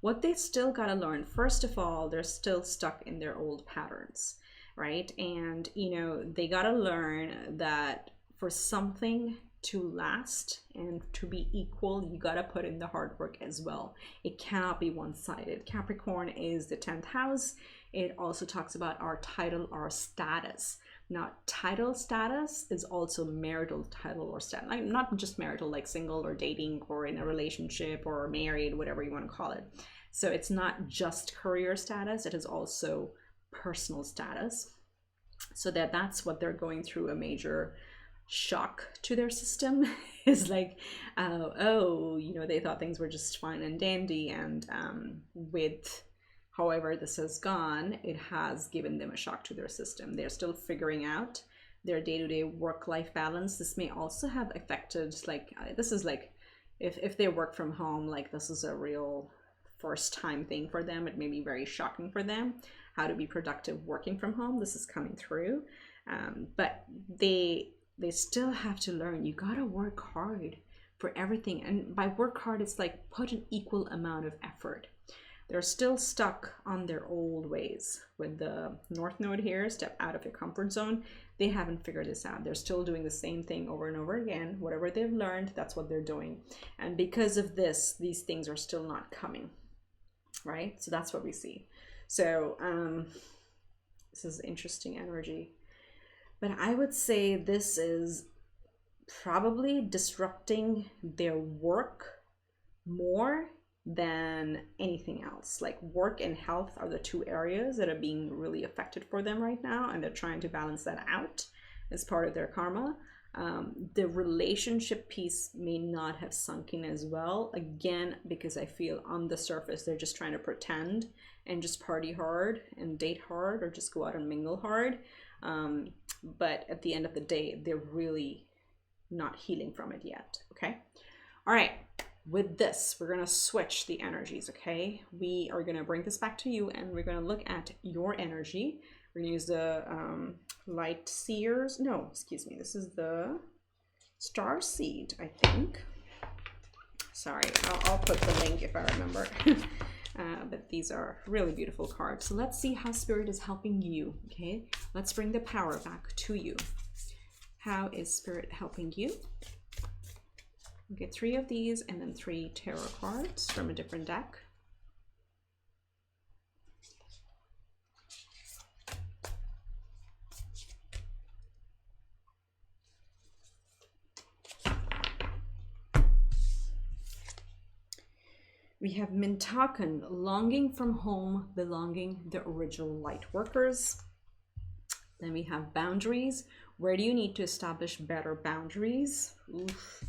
What they still got to learn, first of all, they're still stuck in their old patterns, right? And, you know, they got to learn that for something to last and to be equal, you got to put in the hard work as well. It cannot be one-sided. Capricorn is the 10th house. It also talks about our title, our status. Now, title status is also marital title or status. Like, not just marital, like single or dating or in a relationship or married, whatever you want to call it. So it's not just career status, it is also personal status. So that's what they're going through, a major shock to their system. Is like, oh, you know, they thought things were just fine and dandy, and with however this has gone, it has given them a shock to their system. They're still figuring out their day-to-day work-life balance. This may also have affected, like, this is like, if they work from home, like, this is a real first time thing for them. It may be very shocking for them how to be productive working from home. This is coming through, but they still have to learn. You gotta work hard for everything, and by work hard, it's like put an equal amount of effort. They're still stuck on their old ways. With the North Node here, step out of your comfort zone. They haven't figured this out. They're still doing the same thing over and over again. Whatever they've learned, that's what they're doing. And because of this, these things are still not coming, right? So that's what we see. So this is interesting energy. But I would say this is probably disrupting their work more than anything else. Like, work and health are the two areas that are being really affected for them right now, and they're trying to balance that out as part of their karma. The relationship piece may not have sunk in as well, again, because I feel on the surface they're just trying to pretend and just party hard and date hard or just go out and mingle hard, but at the end of the day, they're really not healing from it yet. Okay, all right. With this, we're going to switch the energies, okay? We are going to bring this back to you, and we're going to look at your energy. We're going to use the light seers. No, excuse me. This is the star seed, I think. Sorry, I'll put the link if I remember. But these are really beautiful cards. So let's see how Spirit is helping you, okay? Let's bring the power back to you. How is Spirit helping you? Get 3 of these and then 3 tarot cards from a different deck. We have Mintakan, longing from home, belonging, the original light workers. Then we have boundaries. Where do you need to establish better boundaries? Oof.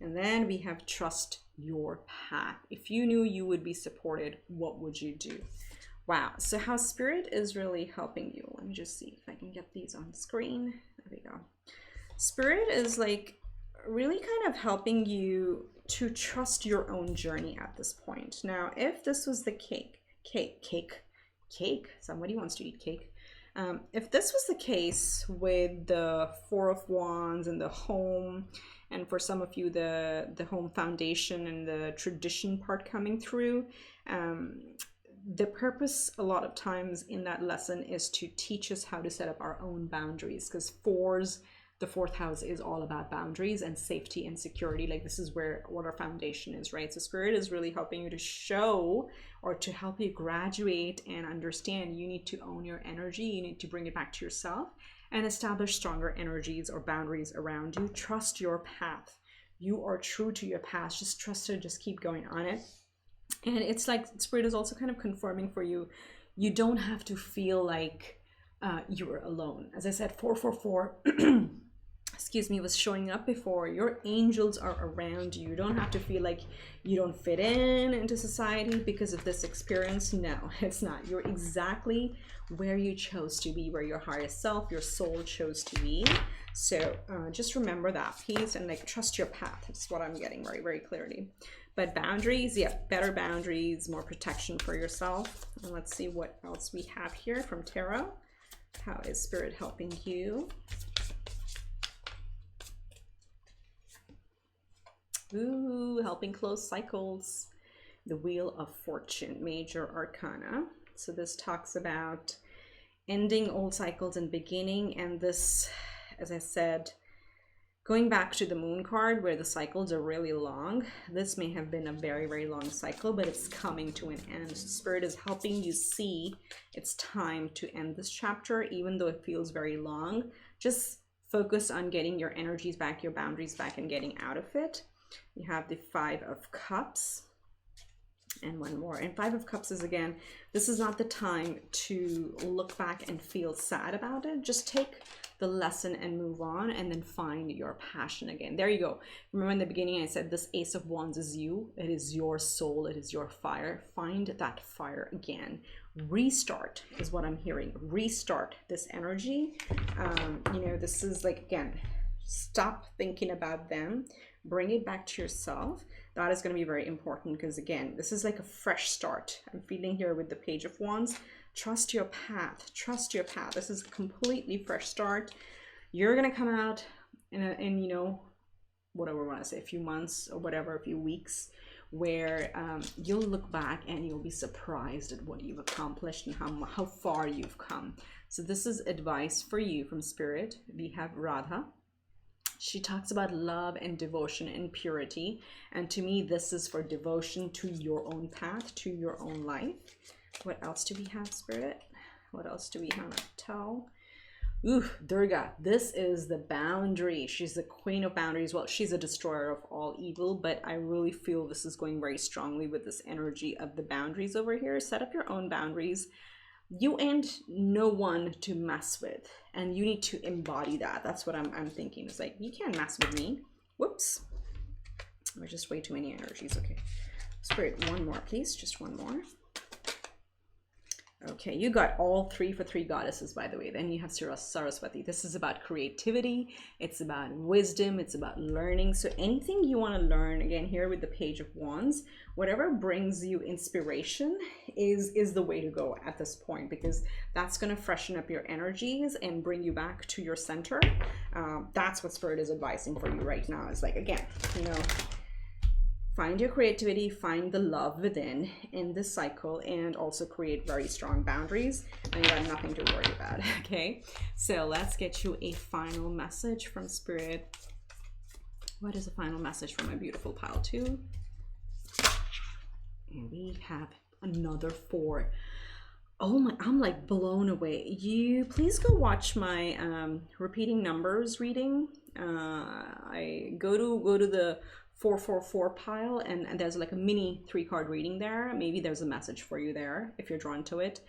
And then we have trust your path. If you knew you would be supported, what would you do? Wow. So how Spirit is really helping you. Let me just see if I can get these on screen. There we go. Spirit is like really kind of helping you to trust your own journey at this point. Now, if this was the cake, somebody wants to eat cake. If this was the case with the 4 of Wands and the home, and for some of you, the home foundation and the tradition part coming through, the purpose a lot of times in that lesson is to teach us how to set up our own boundaries, because the 4th house is all about boundaries and safety and security. Like, this is what our foundation is, right? So Spirit is really helping you to show, or to help you graduate and understand, you need to own your energy. You need to bring it back to yourself and establish stronger energies or boundaries around you. Trust your path. You are true to your past. Just trust it. Just keep going on it. And it's like Spirit is also kind of confirming for you, you don't have to feel like you're alone. As I said, 444 excuse me, was showing up before. Your angels are around you. You don't have to feel like you don't fit into society because of this experience. No, it's not. You're exactly where you chose to be, where your highest self, your soul chose to be. So just remember that piece and like trust your path. That's what I'm getting very, very clearly. But boundaries, yeah, better boundaries, more protection for yourself. And let's see what else we have here from tarot. How is Spirit helping you? Ooh, helping close cycles. The Wheel of Fortune, Major Arcana. So this talks about ending old cycles and beginning, and this, as I said, going back to the Moon card where the cycles are really long. This may have been a very, very long cycle, but it's coming to an end. So Spirit is helping you see it's time to end this chapter, even though it feels very long. Just focus on getting your energies back, your boundaries back, and getting out of it. You have the Five of Cups. And one more. And Five of Cups is, again, this is not the time to look back and feel sad about it. Just take the lesson and move on, and then find your passion again. There you go. Remember in the beginning I said this Ace of Wands is you. It is your soul. It is your fire. Find that fire again. Restart is what I'm hearing. Restart this energy. You know, this is like, again, stop thinking about them. Bring it back to yourself. That is going to be very important, because again, this is like a fresh start. I'm feeling here with the Page of Wands. Trust your path. Trust your path. This is a completely fresh start. You're going to come out in you know, whatever I want to say, a few months or whatever, a few weeks, where you'll look back and you'll be surprised at what you've accomplished and how far you've come. So this is advice for you from Spirit. We have Radha. She talks about love and devotion and purity. And to me, this is for devotion to your own path, to your own life. What else do we have, Spirit? What else do we have to tell? Ooh, Durga. This is the boundary. She's the queen of boundaries. Well, she's a destroyer of all evil, but I really feel this is going very strongly with this energy of the boundaries over here. Set up your own boundaries. You ain't no one to mess with, and you need to embody that. That's what I'm thinking. It's like, you can't mess with me. Whoops, there's just way too many energies. Okay, Spirit, one more please, just one more. Okay, you got all 3 for 3 goddesses, by the way. Then you have Saraswati. This is about creativity. It's about wisdom. It's about learning. So anything you want to learn, again, here with the Page of Wands, whatever brings you inspiration is the way to go at this point, because that's going to freshen up your energies and bring you back to your center. That's what Spirit is advising for you right now. It's like, again, you know, find your creativity, find the love within in this cycle, and also create very strong boundaries, and you got nothing to worry about. Okay, so let's get you a final message from Spirit. What is a final message from my beautiful pile 2? And we have another 4. Oh my, I'm like blown away. You please go watch my repeating numbers reading. I go to the 444 pile, and there's like a mini 3-card reading there. Maybe there's a message for you there if you're drawn to it.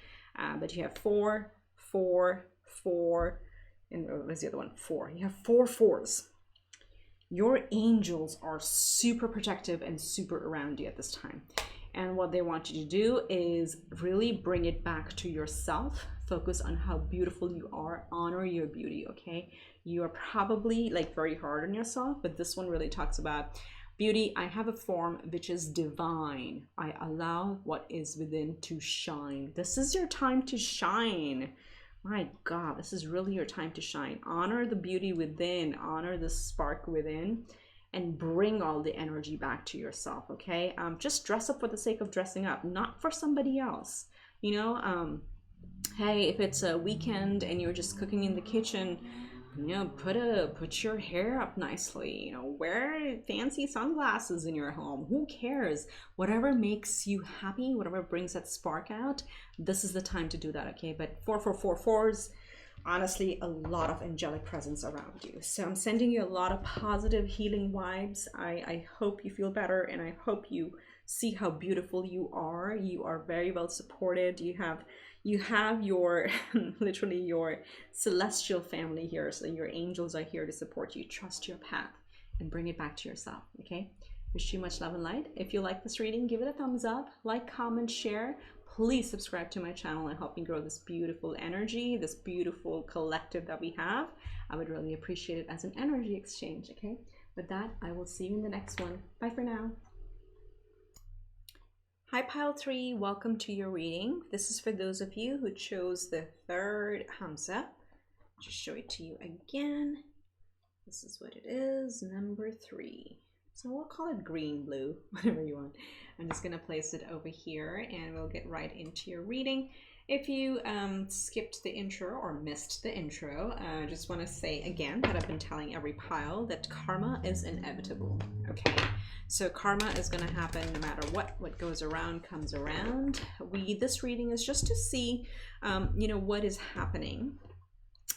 But you have 4, 4, 4, and what's the other one? 4. You have 4 4s. Your angels are super protective and super around you at this time. And what they want you to do is really bring it back to yourself. Focus on how beautiful you are. Honor your beauty, okay? You are probably like very hard on yourself, but this one really talks about beauty. I have a form which is divine. I allow what is within to shine. This is your time to shine. My God, this is really your time to shine. Honor the beauty within. Honor the spark within. And bring all the energy back to yourself, okay? Just dress up for the sake of dressing up, not for somebody else. You know, hey, if it's a weekend and you're just cooking in the kitchen, you know, put your hair up nicely. You know, wear fancy sunglasses in your home. Who cares? Whatever makes you happy, whatever brings that spark out, this is the time to do that, okay? But 4s. Honestly, a lot of angelic presence around you. So I'm sending you a lot of positive healing vibes. I hope you feel better, and I hope you see how beautiful you are. You are very well supported. You have your literally your celestial family here. So your angels are here to support you. Trust your path and bring it back to yourself. Okay. Wish you much love and light. If you like this reading, give it a thumbs up, like, comment, share. Please subscribe to my channel and help me grow this beautiful energy, this beautiful collective that we have. I would really appreciate it as an energy exchange, okay? With that, I will see you in the next one. Bye for now. Hi Pile 3, welcome to your reading. This is for those of you who chose the third Hamsa. Just show it to you again. This is what it is, number 3. So we'll call it green, blue, whatever you want. I'm just gonna place it over here and we'll get right into your reading. If you skipped the intro or missed the intro, I just want to say again that I've been telling every pile that karma is inevitable, okay? So karma is going to happen no matter what. What goes around comes around. This reading is just to see, you know, what is happening.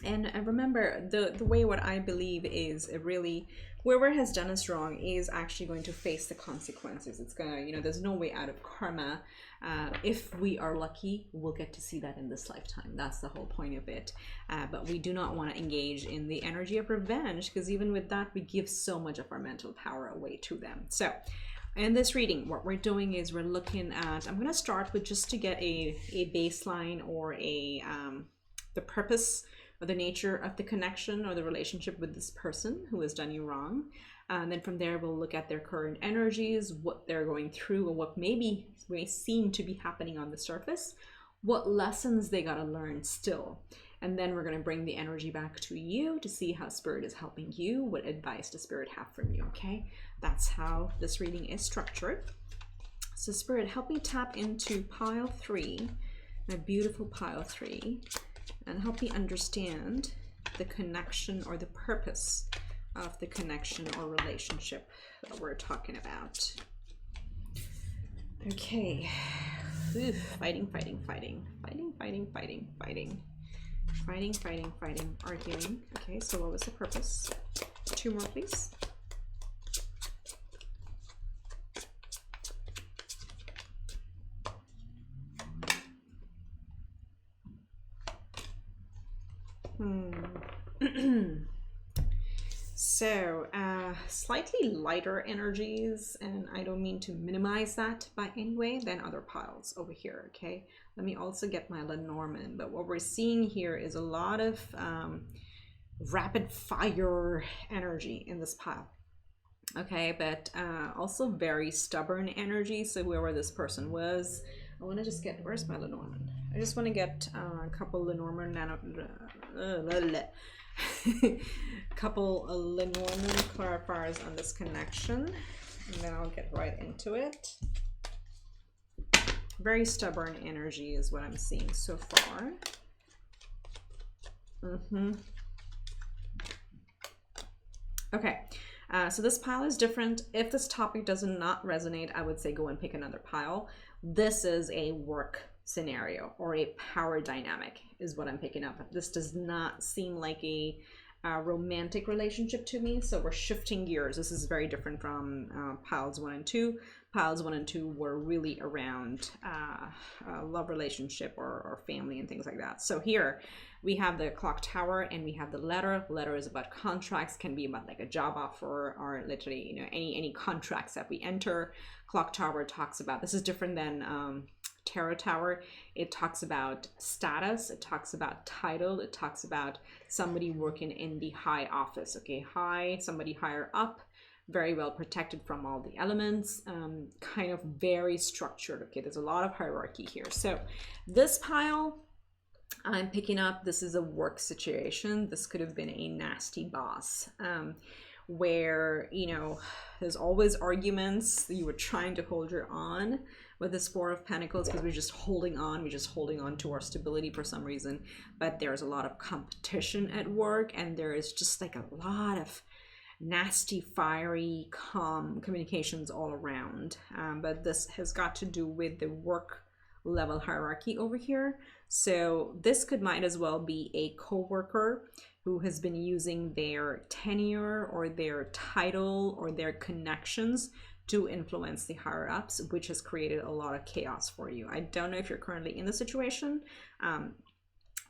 And remember, the way what I believe is really, whoever has done us wrong is actually going to face the consequences. It's gonna, you know, there's no way out of karma. If we are lucky, we'll get to see that in this lifetime. That's the whole point of it. But we do not want to engage in the energy of revenge, because even with that, we give so much of our mental power away to them. So in this reading, what we're doing is we're looking at, I'm going to start with just to get a baseline or the purpose or the nature of the connection or the relationship with this person who has done you wrong. And then from there, we'll look at their current energies, what they're going through, or what may seem to be happening on the surface, what lessons they got to learn still. And then we're going to bring the energy back to you to see how Spirit is helping you, what advice does Spirit have from you, okay? That's how this reading is structured. So Spirit, help me tap into pile 3, my beautiful pile 3, and help me understand the connection or the purpose of the connection or relationship that we're talking about. Okay. Oof. Fighting. Arguing. Okay, so what was the purpose? 2 more, please. So slightly lighter energies, and I don't mean to minimize that by any way, than other piles over here, okay? Let me also get my Lenormand, but what we're seeing here is a lot of rapid fire energy in this pile, okay? But also very stubborn energy, so whoever this person was, I want to just get, where's my Lenormand? I just want to get a couple Lenormand couple Lenormand clarifiers on this connection, and then I'll get right into it. Very stubborn energy is what I'm seeing so far. Okay, so this pile is different. If this topic does not resonate, I would say go and pick another pile. This is a work scenario or a power dynamic is what I'm picking up. This does not seem like a romantic relationship to me, so we're shifting gears. This is very different from piles 1 and 2. Piles 1 and 2 were really around love relationship or family and things like that. So here we have the clock tower and we have the letter. Letter is about contracts, can be about like a job offer or literally, you know, any contracts that we enter. Clock tower talks about, this is different than Tarot Tower. It talks about status, it talks about title, it talks about somebody working in the high office, okay? High, somebody higher up, very well protected from all the elements, kind of very structured, okay? There's a lot of hierarchy here. So this pile I'm picking up, this is a work situation. This could have been a nasty boss, where, you know, there's always arguments. You were trying to hold your on with this 4 of Pentacles because we're just holding on. We're just holding on to our stability for some reason. But there's a lot of competition at work, and there is just like a lot of nasty, fiery, calm communications all around. But this has got to do with the work level hierarchy over here. So this might as well be a coworker who has been using their tenure or their title or their connections to influence the higher ups, which has created a lot of chaos for you. I don't know if you're currently in the situation,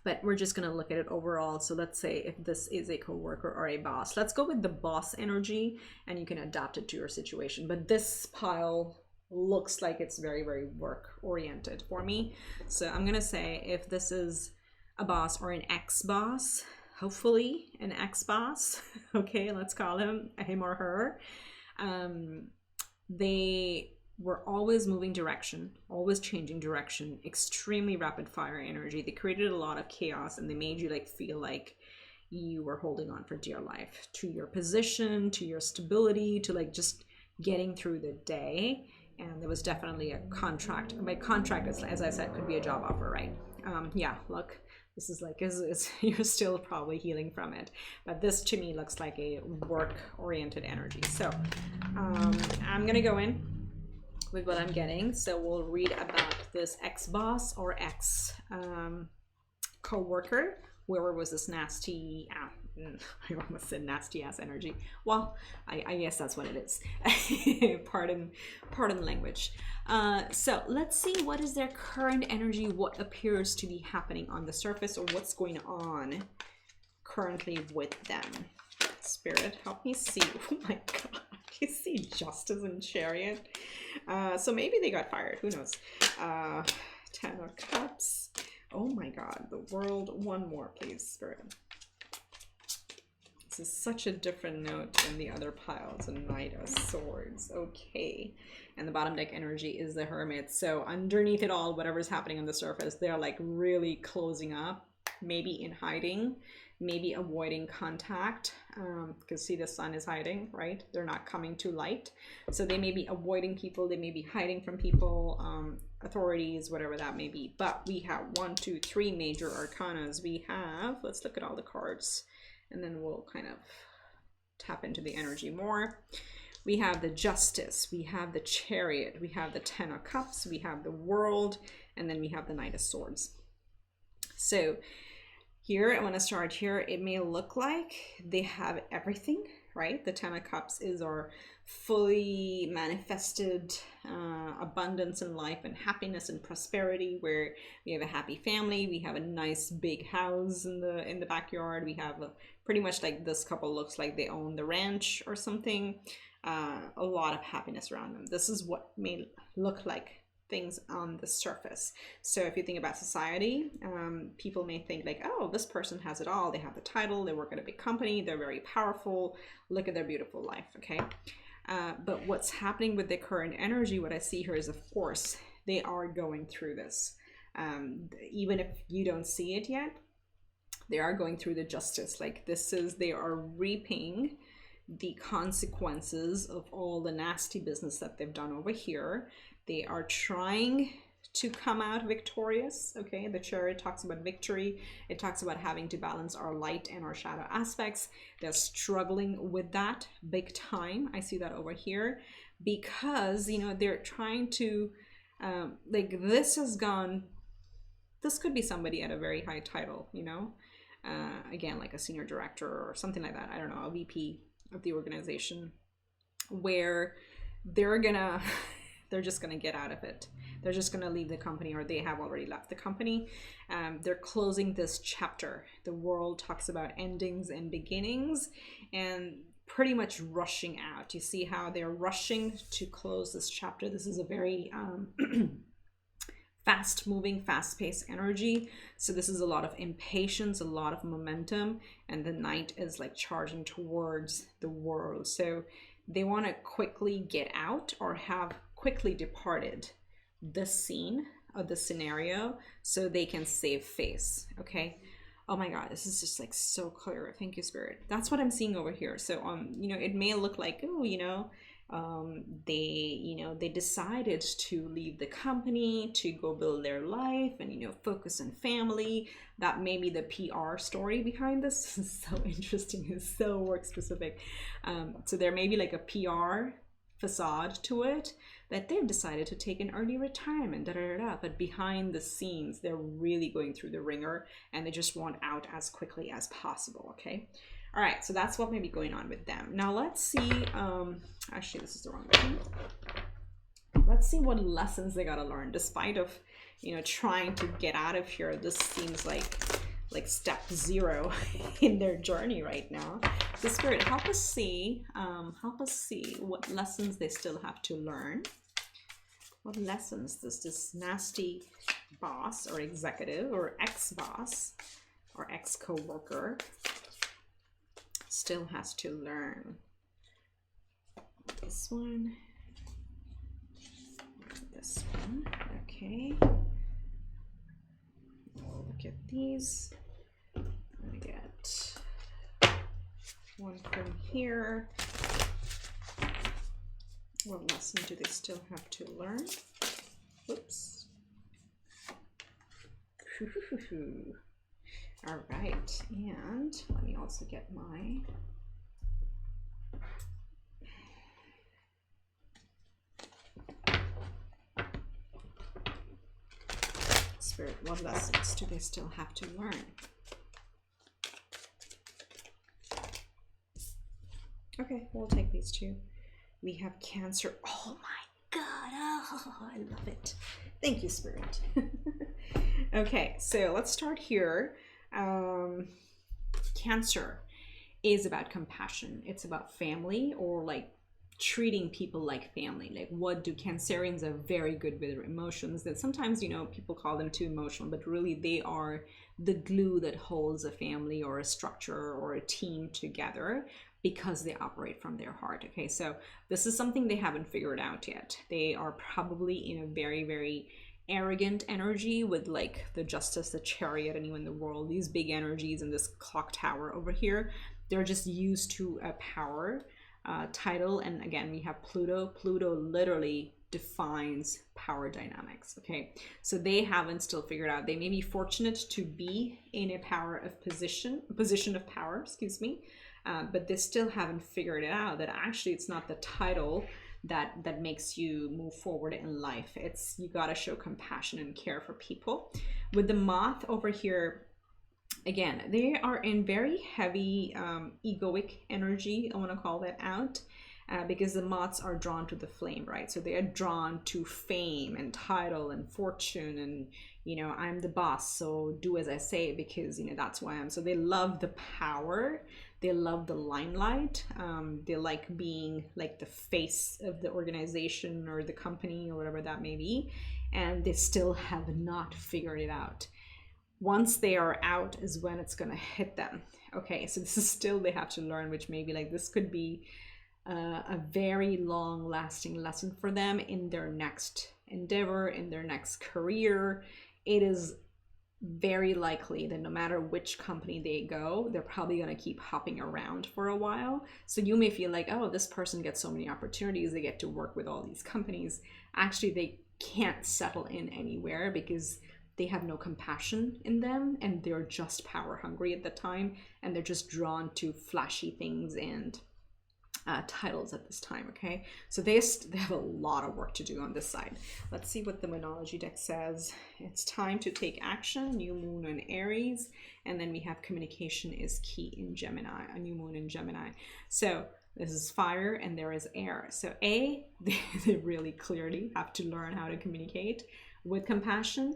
but we're just going to look at it overall. So let's say if this is a coworker or a boss, let's go with the boss energy and you can adapt it to your situation. But this pile looks like it's very, very work oriented for me. So I'm going to say if this is a boss or an ex-boss, hopefully an ex-boss, okay, let's call him or her, they were always moving direction, always changing direction, extremely rapid fire energy. They created a lot of chaos, and they made you like feel like you were holding on for dear life to your position, to your stability, to like just getting through the day. And there was definitely a contract. By contract, as I said, could be a job offer, right? Yeah, look, this is like, you're still probably healing from it. But this to me looks like a work-oriented energy. So I'm going to go in with what I'm getting. So we'll read about this ex-boss or ex-co-worker. Whoever was this nasty, I almost said nasty ass energy. Well, I guess that's what it is. Pardon the language. So let's see, what is their current energy, what appears to be happening on the surface, or what's going on currently with them. Spirit, help me see. Oh my God, you see Justice and Chariot. So maybe they got fired, who knows. 10 of Cups. Oh my God, the World. One more, please, Spirit. This is such a different note than the other piles. A Knight of Swords. Okay. And the bottom deck energy is the Hermit. So underneath it all, whatever's happening on the surface, they're like really closing up, maybe in hiding, maybe avoiding contact. Because see, the sun is hiding, right? They're not coming to light. So they may be avoiding people. They may be hiding from people, authorities, whatever that may be. But we have 1, 2, 3 major arcanas. We have, let's look at all the cards, and then we'll kind of tap into the energy more. We have the Justice, we have the Chariot, we have the 10 of Cups, we have the World, and then we have the Knight of Swords. So here, I want to start here. It may look like they have everything, right? The 10 of Cups is our fully manifested abundance in life and happiness and prosperity, where we have a happy family, we have a nice big house in the backyard, we have pretty much like this couple looks like they own the ranch or something. A lot of happiness around them. This is what may look like things on the surface. So if you think about society, people may think like, oh, this person has it all. They have the title, they work at a big company, they're very powerful, look at their beautiful life, okay? But what's happening with the current energy, what I see here is, of course, they are going through this. Even if you don't see it yet, they are going through the Justice. Like this is, they are reaping the consequences of all the nasty business that they've done over here. They are trying to come out victorious, okay? The Chariot talks about victory. It talks about having to balance our light and our shadow aspects. They're struggling with that big time. I see that over here because, you know, they're trying to, like this has gone, this could be somebody at a very high title, you know? Again, like a senior director or something like that. I don't know, a VP of the organization, where they're just gonna get out of it. They're just gonna leave the company, or they have already left the company. They're closing this chapter. The World talks about endings and beginnings, and pretty much rushing out. You see how they're rushing to close this chapter. This is a very fast moving, fast paced energy. So this is a lot of impatience, a lot of momentum, and the Knight is like charging towards the World. So they want to quickly get out or have quickly departed this scene of the scenario so they can save face, okay? Oh my God, this is just like so clear. Thank you, Spirit. That's what I'm seeing over here. So, you know, it may look like, oh, you know, they decided to leave the company to go build their life and, you know, focus on family. That may be the PR story behind this. This is so interesting. It's so work specific. So there may be like a PR facade to it, that they've decided to take an early retirement, but behind the scenes, they're really going through the ringer and they just want out as quickly as possible, okay? All right, so that's what may be going on with them. Now let's see, actually this is the wrong button. Let's see what lessons they gotta learn, despite of, you know, trying to get out of here. This seems like step 0 in their journey right now. So Spirit, help us see what lessons they still have to learn. What lessons does this nasty boss or executive or ex-boss or ex-co-worker still has to learn? This one. this one. Okay. We'll look at these. I get one from here. What lesson do they still have to learn? Whoops. All right, and let me also get my Spirit. What lessons do they still have to learn? Okay, we'll take these two. We have Cancer. Oh my God, oh, I love it. Thank you, Spirit. Okay, so let's start here. Cancer is about compassion. It's about family, or like treating people like family. Like, what do Cancerians are very good with their emotions, that sometimes, you know, people call them too emotional, but really they are the glue that holds a family or a structure or a team together, because they operate from their heart. Okay, so this is something they haven't figured out yet. They are probably in a very, very arrogant energy with like the Justice, the Chariot, and even the World, these big energies in this clock tower over here. They're just used to a power title. And again, we have Pluto. Pluto literally defines power dynamics. Okay, so they haven't still figured out. They may be fortunate to be in a position of power, excuse me, but they still haven't figured it out, that actually it's not the title that makes you move forward in life. It's, you got to show compassion and care for people. With the Moth over here, again, they are in very heavy egoic energy. I want to call that out, because the Moths are drawn to the flame, right? So they are drawn to fame and title and fortune, and, you know, I'm the boss, so do as I say, because, you know, that's who I am. So they love the power. They love the limelight. They like being like the face of the organization or the company or whatever that may be. And they still have not figured it out. Once they are out is when it's going to hit them. Okay, so this is still, they have to learn, which maybe like this could be a very long lasting lesson for them in their next endeavor, in their next career. It is very likely that no matter which company they go, they're probably going to keep hopping around for a while. So you may feel like, oh, this person gets so many opportunities, they get to work with all these companies. Actually, they can't settle in anywhere because they have no compassion in them, and they're just power hungry at the time, and they're just drawn to flashy things and titles at this time. Okay, so they have a lot of work to do on this side. Let's see what the Moonology deck says. It's time to take action. New moon in Aries, and then we have communication is key in Gemini, a new moon in Gemini. So this is fire and there is air. So they really clearly have to learn how to communicate with compassion.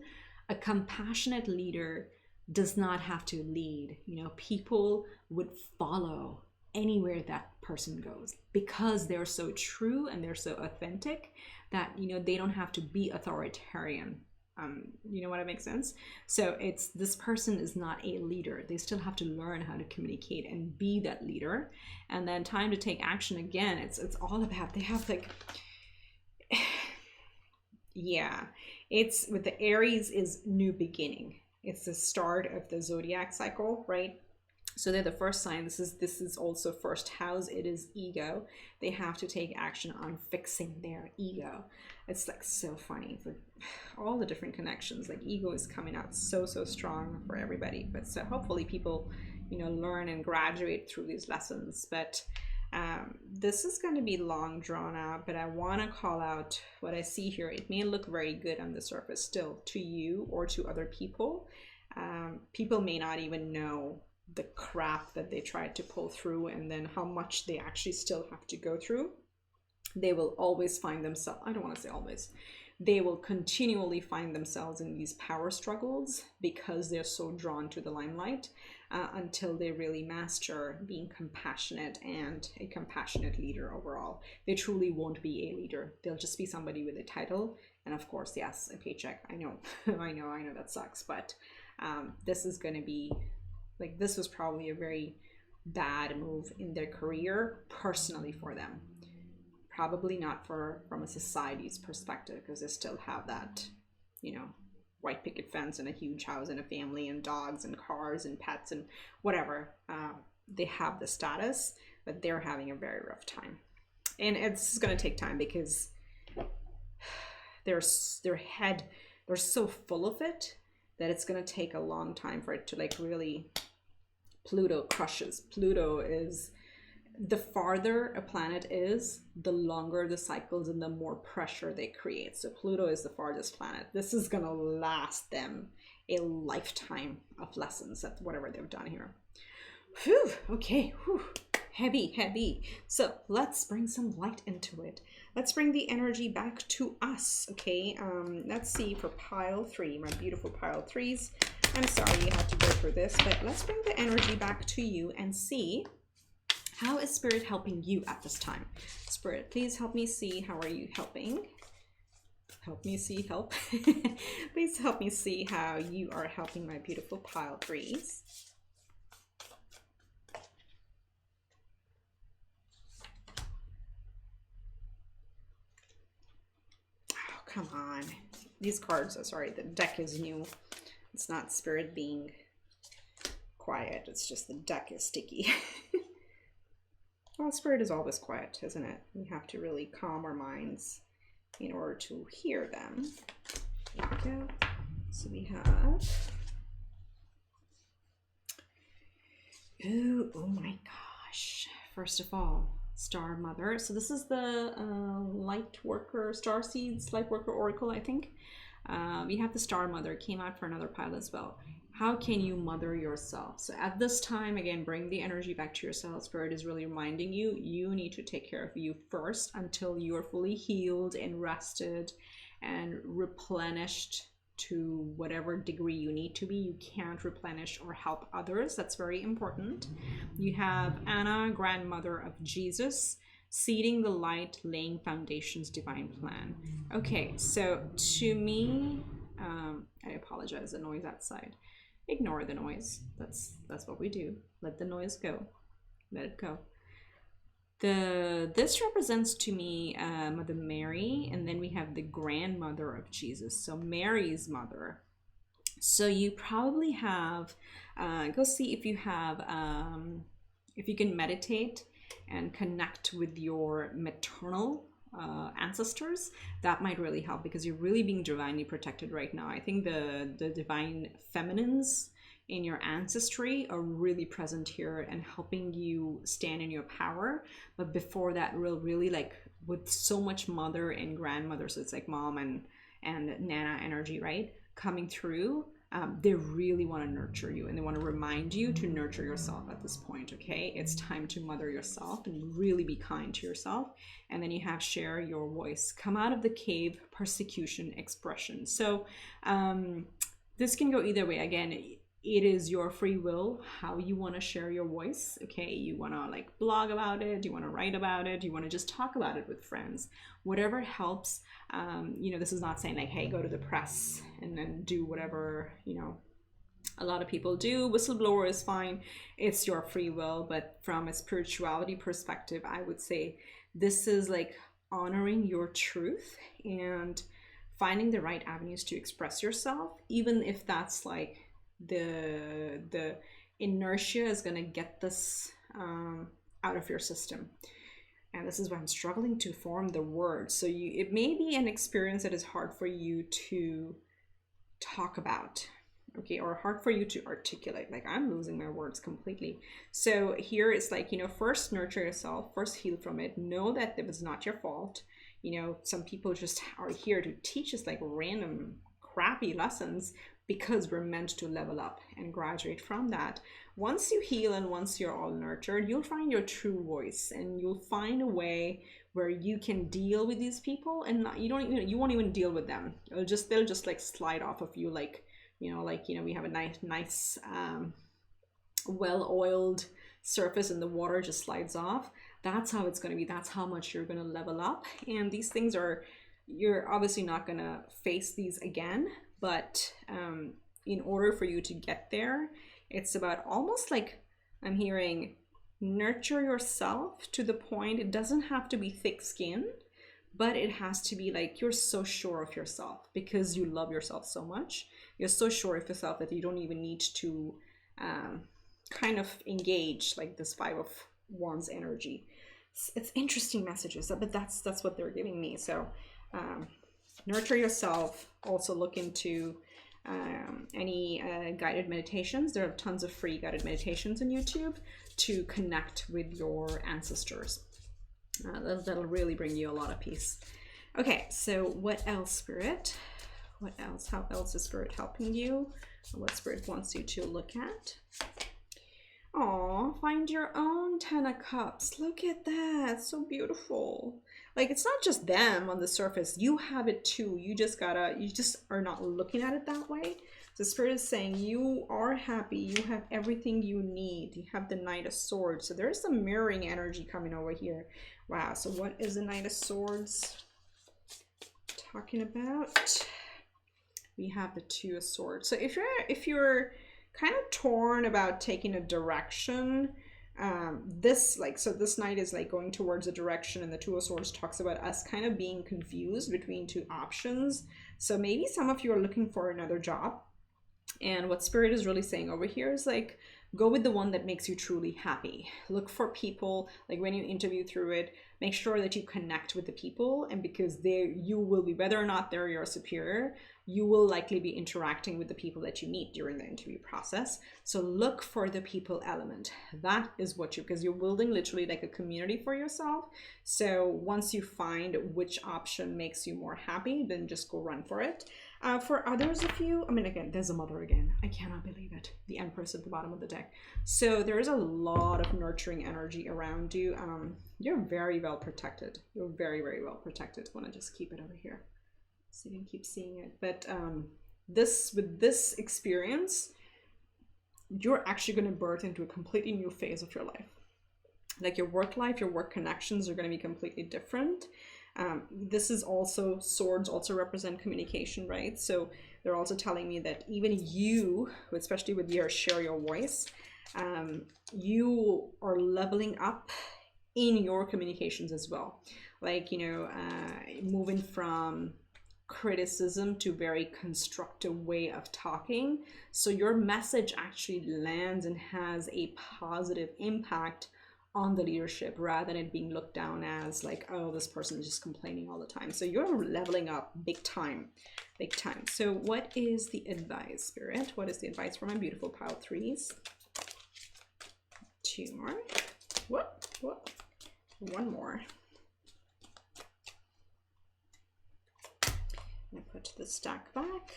A compassionate leader does not have to lead. You know, people would follow anywhere that person goes, because they're so true and they're so authentic that, you know, they don't have to be authoritarian. You know what, it makes sense? So it's, this person is not a leader. They still have to learn how to communicate and be that leader. And then time to take action, again, it's all about, they have like, yeah, it's with the Aries is new beginning. It's the start of the zodiac cycle, right? So they're the first sign. This is also first house. It is ego. They have to take action on fixing their ego. It's like so funny. It's like all the different connections. Like ego is coming out so strong for everybody. But so hopefully people, you know, learn and graduate through these lessons. But this is going to be long drawn out. But I want to call out what I see here. It may look very good on the surface still to you or to other people. People may not even know the crap that they tried to pull through, and then how much they actually still have to go through. They will always find themselves, I don't want to say always, they will continually find themselves in these power struggles because they're so drawn to the limelight, until they really master being compassionate and a compassionate leader overall. They truly won't be a leader. They'll just be somebody with a title, and of course, yes, a paycheck. I know I know that sucks, but this is going to be like, this was probably a very bad move in their career personally for them. probably not from a society's perspective, because they still have that, you know, white picket fence and a huge house and a family and dogs and cars and pets and whatever. They have the status, but they're having a very rough time. And it's going to take time, because their head, they're so full of it that it's going to take a long time for it to like really, Pluto crushes. Pluto is, the farther a planet is, the longer the cycles and the more pressure they create. So Pluto is the farthest planet. This is going to last them a lifetime of lessons at whatever they've done here. Whew, okay, whew. Heavy. So let's bring some light into it. Let's bring the energy back to us, okay? Let's see for pile 3, my beautiful pile 3s. I'm sorry you had to go through this, but let's bring the energy back to you and see, how is Spirit helping you at this time? Spirit, please help me see, how are you helping? Help me see, help. Please help me see how you are helping my beautiful pile 3s. Come on. These cards, sorry, the deck is new. It's not Spirit being quiet. It's just the deck is sticky. Well, Spirit is always quiet, isn't it? We have to really calm our minds in order to hear them. There we go. So we have... Ooh, oh my gosh. First of all, Star Mother. So this is the Light Worker, Star Seeds, Light Worker Oracle, I think. We have the Star Mother. It came out for another pile as well. How can you mother yourself? So at this time, again, bring the energy back to yourself. Spirit is really reminding you, you need to take care of you first until you are fully healed and rested and replenished to whatever degree you need to be. You can't replenish or help others. That's very important. You have Anna, grandmother of Jesus, seeding the light, laying foundations, divine plan. Okay, so to me, I apologize, the noise outside. Ignore the noise. That's what we do. Let the noise go. Let it go. This represents to me Mother Mary, and then we have the grandmother of Jesus, so Mary's mother. So you probably have, go see if you have, if you can meditate and connect with your maternal ancestors. That might really help, because you're really being divinely protected right now. I think the divine feminines in your ancestry are really present here and helping you stand in your power. But before that, really like with so much mother and grandmother, so it's like mom and nana energy, right, coming through. They really want to nurture you, and they want to remind you to nurture yourself at this point, okay? It's time to mother yourself and really be kind to yourself. And then you have share your voice, come out of the cave, persecution, expression. So this can go either way. Again, it is your free will how you want to share your voice, okay? You want to like blog about it, you want to write about it, you want to just talk about it with friends, whatever helps. You know, this is not saying like, hey, go to the press and then do whatever, you know, a lot of people do. Whistleblower is fine. It's your free will. But from a spirituality perspective, I would say this is like honoring your truth and finding the right avenues to express yourself, even if that's like the inertia is going to get this out of your system. And this is why I'm struggling to form the words. So it may be an experience that is hard for you to talk about, okay, or hard for you to articulate. Like I'm losing my words completely. So here it's like, you know, first nurture yourself, first heal from it. Know that it was not your fault. You know, some people just are here to teach us like random crappy lessons because we're meant to level up and graduate from that. Once you heal and once you're all nurtured, you'll find your true voice, and you'll find a way where you can deal with these people, and you won't even deal with them. They'll just like slide off of you, like we have a nice well-oiled surface and the water just slides off. That's how it's going to be. That's how much you're going to level up. And these things you're obviously not going to face these again, but in order for you to get there, it's about almost like I'm hearing nurture yourself to the point, it doesn't have to be thick skin, but it has to be like you're so sure of yourself because you love yourself so much. You're so sure of yourself that you don't even need to kind of engage like this Five of Wands energy. It's interesting messages, but that's what they're giving me. So nurture yourself. Also look into any guided meditations. There are tons of free guided meditations on YouTube to connect with your ancestors. That'll really bring you a lot of peace. Okay, so what else, Spirit? What else? How else is Spirit helping you? What Spirit wants you to look at? Oh, find your own 10 of Cups. Look at that. So beautiful. Like, it's not just them on the surface. You have it too. You just are not looking at it that way. The Spirit is saying you are happy. You have everything you need. You have the Knight of Swords. So there's some mirroring energy coming over here. Wow. So what is the Knight of Swords talking about? We have the Two of Swords. So if you're kind of torn about taking a direction, this Knight is like going towards a direction, and the Two of Swords talks about us kind of being confused between two options. So maybe some of you are looking for another job, and what Spirit is really saying over here is like, go with the one that makes you truly happy. Look for people, like when you interview through it, make sure that you connect with the people, and because you will be, whether or not they're your superior, you will likely be interacting with the people that you meet during the interview process. So look for the people element. That is what because you're building literally like a community for yourself. So once you find which option makes you more happy, then just go run for it. For others of you, I mean, again, there's a Mother again. I cannot believe it. The Empress at the bottom of the deck. So there is a lot of nurturing energy around you. You're very well protected. You're very, very well protected. I want to just keep it over here so you can keep seeing it. But with this experience, you're actually going to birth into a completely new phase of your life. Like your work life, your work connections are going to be completely different. This is also, swords also represent communication, right? So they're also telling me that even you, especially with your share your voice, you are leveling up in your communications as well. Like, moving from criticism to very constructive way of talking. So your message actually lands and has a positive impact on the leadership rather than it being looked down as like, oh, this person is just complaining all the time. So you're leveling up big time, big time. So what is the advice, Spirit? What is the advice for my beautiful pile threes? Two more. Whoop, whoop. One more. I'm gonna put the stack back.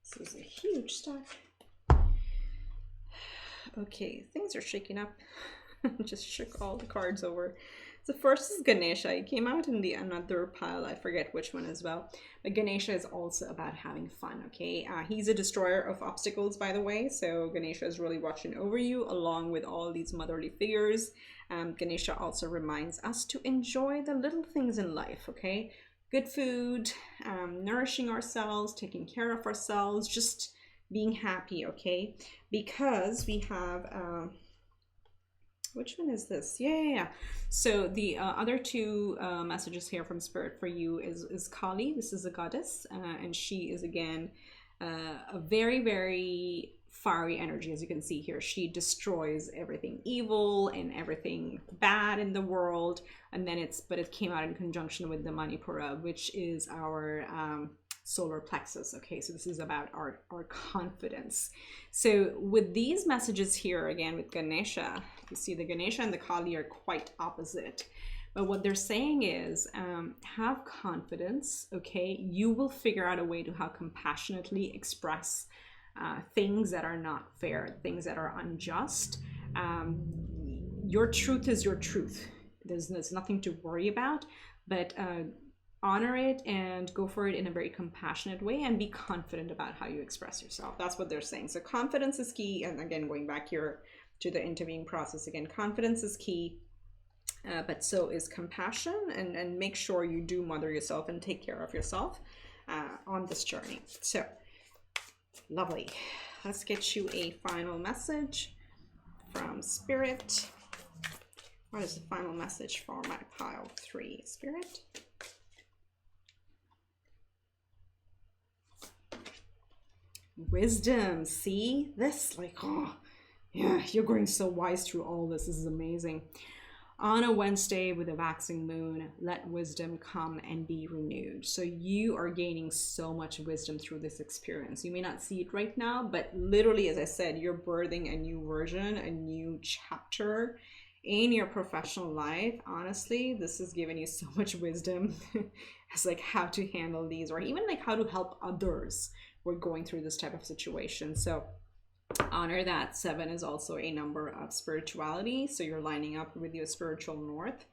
This is a huge stack. Okay, things are shaking up. Just shook all the cards over. So first is Ganesha. He came out in the another pile. I forget which one as well. But Ganesha is also about having fun, okay? He's a destroyer of obstacles, by the way. So Ganesha is really watching over you along with all these motherly figures. Ganesha also reminds us to enjoy the little things in life, okay? Good food, nourishing ourselves, taking care of ourselves, just being happy, okay? Because we have... which one is this? Yeah. So the other two messages here from Spirit for you is Kali. This is a goddess, and she is again a very, very fiery energy, as you can see here. She destroys everything evil and everything bad in the world. And then but it came out in conjunction with the Manipura, which is our solar plexus. Okay, so this is about our confidence. So with these messages here, again with Ganesha, you see the Ganesha and the Kali are quite opposite, but what they're saying is have confidence. Okay, you will figure out a way to how compassionately express things that are not fair, things that are unjust. Your truth is your truth. There's nothing to worry about, but honor it and go for it in a very compassionate way and be confident about how you express yourself. That's what they're saying. So confidence is key. And again, going back here to the interviewing process, again, confidence is key, but so is compassion, and make sure you do mother yourself and take care of yourself on this journey. So lovely. Let's get you a final message from Spirit. What is the final message for my pile 3, Spirit? Wisdom. See this? Like, oh, yeah, you're going so wise through all this. This is amazing. On a Wednesday with a waxing moon, let wisdom come and be renewed. So you are gaining so much wisdom through this experience. You may not see it right now, but literally, as I said, you're birthing a new version, a new chapter in your professional life. Honestly, this has given you so much wisdom as like how to handle these, or even like how to help others who are going through this type of situation. So honor that. 7 is also a number of spirituality, so you're lining up with your spiritual north.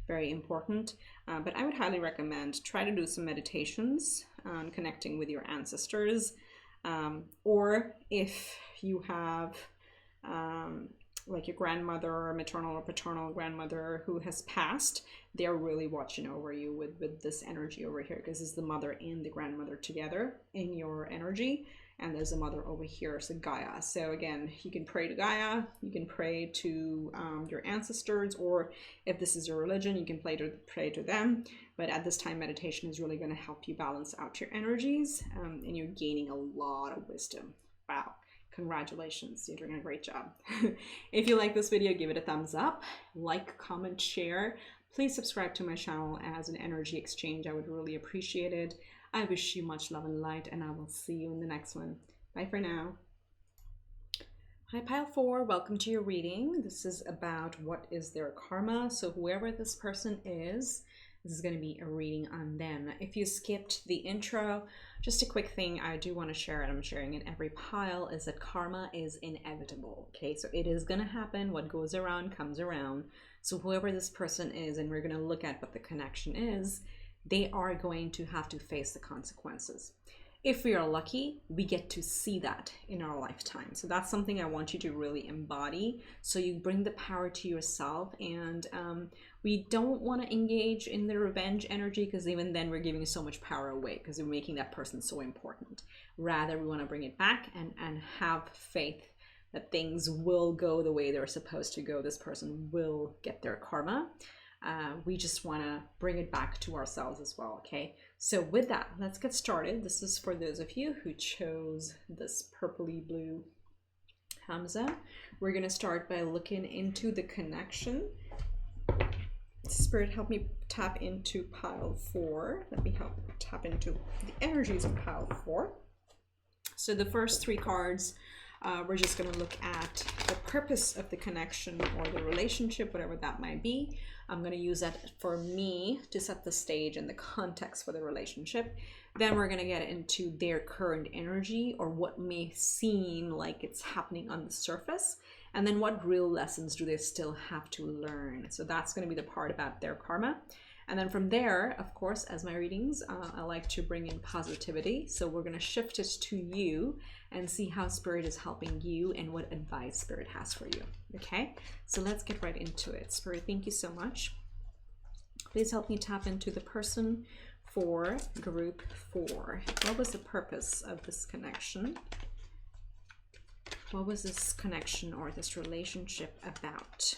Very important. But I would highly recommend try to do some meditations on connecting with your ancestors, or if you have like your grandmother or maternal or paternal grandmother who has passed, they're really watching over you with this energy over here, because it's the mother and the grandmother together in your energy. And there's a mother over here, so Gaia. So again, you can pray to Gaia, you can pray to your ancestors, or if this is your religion, you can pray to them. But at this time, meditation is really going to help you balance out your energies, and you're gaining a lot of wisdom. Wow. Congratulations, you're doing a great job. If you like this video, give it a thumbs up, like, comment, share. Please subscribe to my channel as an energy exchange. I would really appreciate it. I wish you much love and light, and I will see you in the next one. Bye for now. Hi, Pile 4. Welcome to your reading. This is about what is their karma. So whoever this person is, this is going to be a reading on them. If you skipped the intro, just a quick thing I do want to share, and I'm sharing in every pile, is that karma is inevitable. Okay, so it is going to happen. What goes around comes around. So whoever this person is, and we're going to look at what the connection is, they are going to have to face the consequences. If we are lucky, we get to see that in our lifetime. So that's something I want you to really embody. So you bring the power to yourself, and we don't want to engage in the revenge energy, because even then we're giving so much power away, because we're making that person so important. Rather, we want to bring it back and have faith that things will go the way they're supposed to go. This person will get their karma. We just want to bring it back to ourselves as well. Okay, so with that, let's get started. This is for those of you who chose this purpley blue Hamza. We're going to start by looking into the connection. Spirit, help me tap into pile 4. Let me help tap into the energies of pile 4. So the first 3 cards, we're just going to look at the purpose of the connection or the relationship, whatever that might be. I'm going to use that for me to set the stage and the context for the relationship. Then we're going to get into their current energy, or what may seem like it's happening on the surface. And then what real lessons do they still have to learn? So that's going to be the part about their karma. And then from there, of course, as my readings, I like to bring in positivity. So we're going to shift it to you and see how Spirit is helping you and what advice Spirit has for you. Okay, so let's get right into it. Spirit, thank you so much. Please help me tap into the person for group 4. What was the purpose of this connection? What was this connection or this relationship about?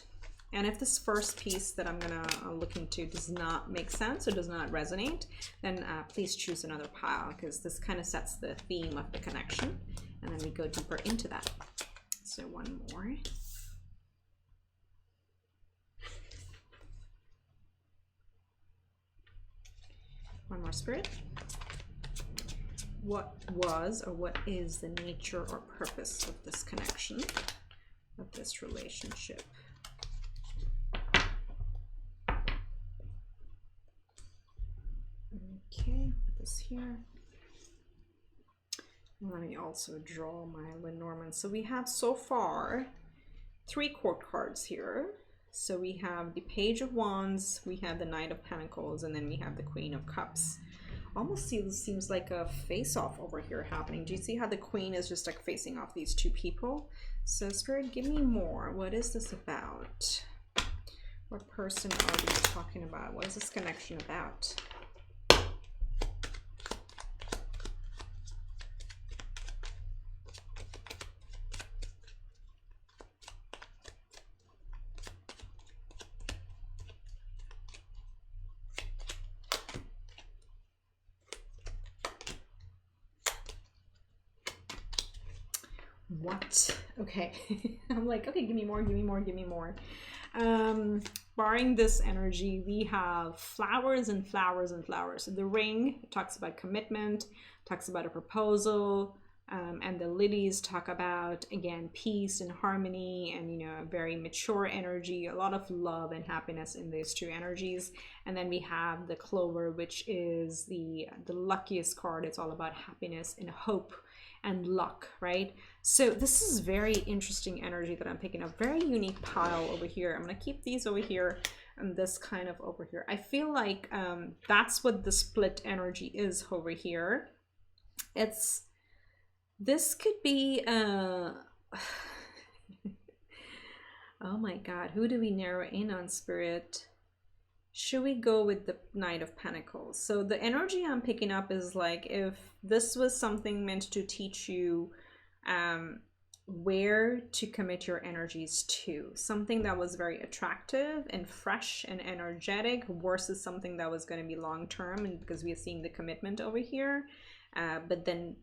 And if this first piece that I'm gonna look into does not make sense or does not resonate, then please choose another pile, because this kind of sets the theme of the connection, and then we go deeper into that. So one more. One more, Spirit. What was or what is the nature or purpose of this connection, of this relationship? Okay, put this here. Let me also draw my Lenormand. So we have so far 3 court cards here. So we have the Page of Wands, we have the Knight of Pentacles, and then we have the Queen of Cups. Almost seems like a face-off over here happening. Do you see how the Queen is just like facing off these 2 people? So Spirit, give me more. What is this about? What person are we talking about? What is this connection about? what? Okay. I'm like, okay, give me more, give me more, give me more. Barring this energy, we have flowers and flowers and flowers. So the ring talks about commitment, talks about a proposal, and the lilies talk about, again, peace and harmony and, you know, a very mature energy, a lot of love and happiness in these two energies. And then we have the clover, which is the luckiest card. It's all about happiness and hope and luck, right? So this is very interesting energy that I'm picking up. Very unique pile over here. I'm going to keep these over here and this kind of over here. I feel like that's what the split energy is over here. This could be oh my God, who do we narrow in on, Spirit? Should we go with the Knight of Pentacles? So the energy I'm picking up is like, if this was something meant to teach you where to commit your energies to, something that was very attractive and fresh and energetic versus something that was going to be long term, and because we are seeing the commitment over here, but then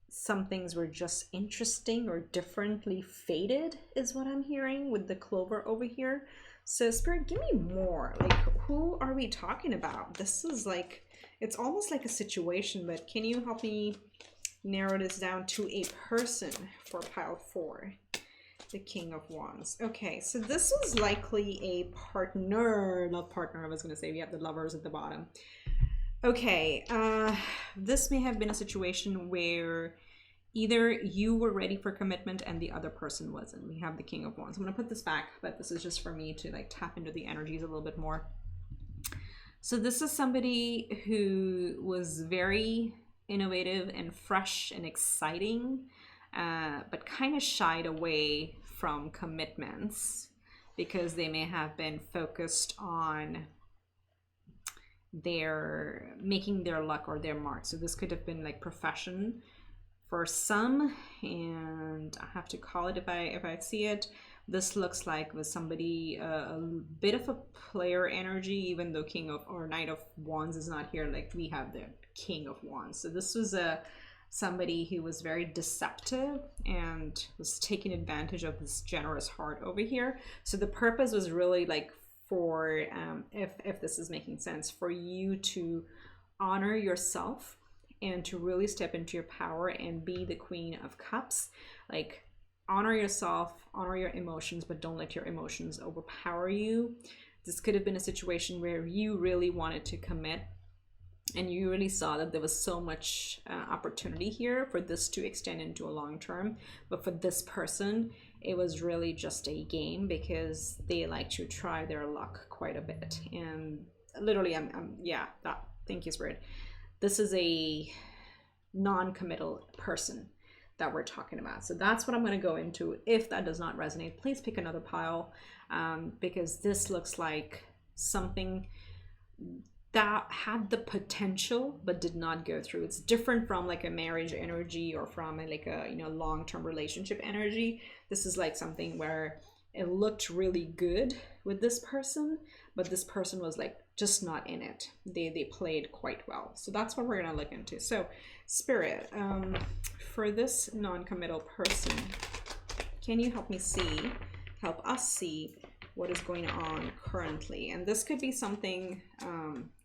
some things were just interesting or differently fated is what I'm hearing with the clover over here. So Spirit, give me more. Like, who are we talking about? This is like, it's almost like a situation, but can you help me narrow this down to a person for pile 4? The King of Wands. Okay, so this was likely a partner, not partner, I was going to say, we have the lovers at the bottom. Okay, this may have been a situation where either you were ready for commitment and the other person wasn't. We have the King of Wands. I'm going to put this back, but this is just for me to like tap into the energies a little bit more. So this is somebody who was very innovative and fresh and exciting, but kind of shied away from commitments because they may have been focused on their making their luck or their mark. So this could have been like profession for some, and I have to call it if I see it. This looks like with somebody a bit of a player energy, even though King of or Knight of Wands is not here. Like we have the King of Wands. So this was somebody who was very deceptive and was taking advantage of this generous heart over here. So the purpose was really like for if this is making sense, for you to honor yourself and to really step into your power and be the Queen of Cups. Like, honor yourself, honor your emotions, but don't let your emotions overpower you. This could have been a situation where you really wanted to commit and you really saw that there was so much opportunity here for this to extend into a long term. But for this person, it was really just a game because they like to try their luck quite a bit. And literally, thank you, Spirit. This is a non-committal person that we're talking about. So that's what I'm going to go into. If that does not resonate, please pick another pile, because this looks like something that had the potential but did not go through. It's different from like a marriage energy or from like a long-term relationship energy. This is like something where it looked really good with this person, but this person was like just not in it. They played quite well. So that's what we're gonna look into. So Spirit, for this non-committal person, can you help us see what is going on currently? And this could be something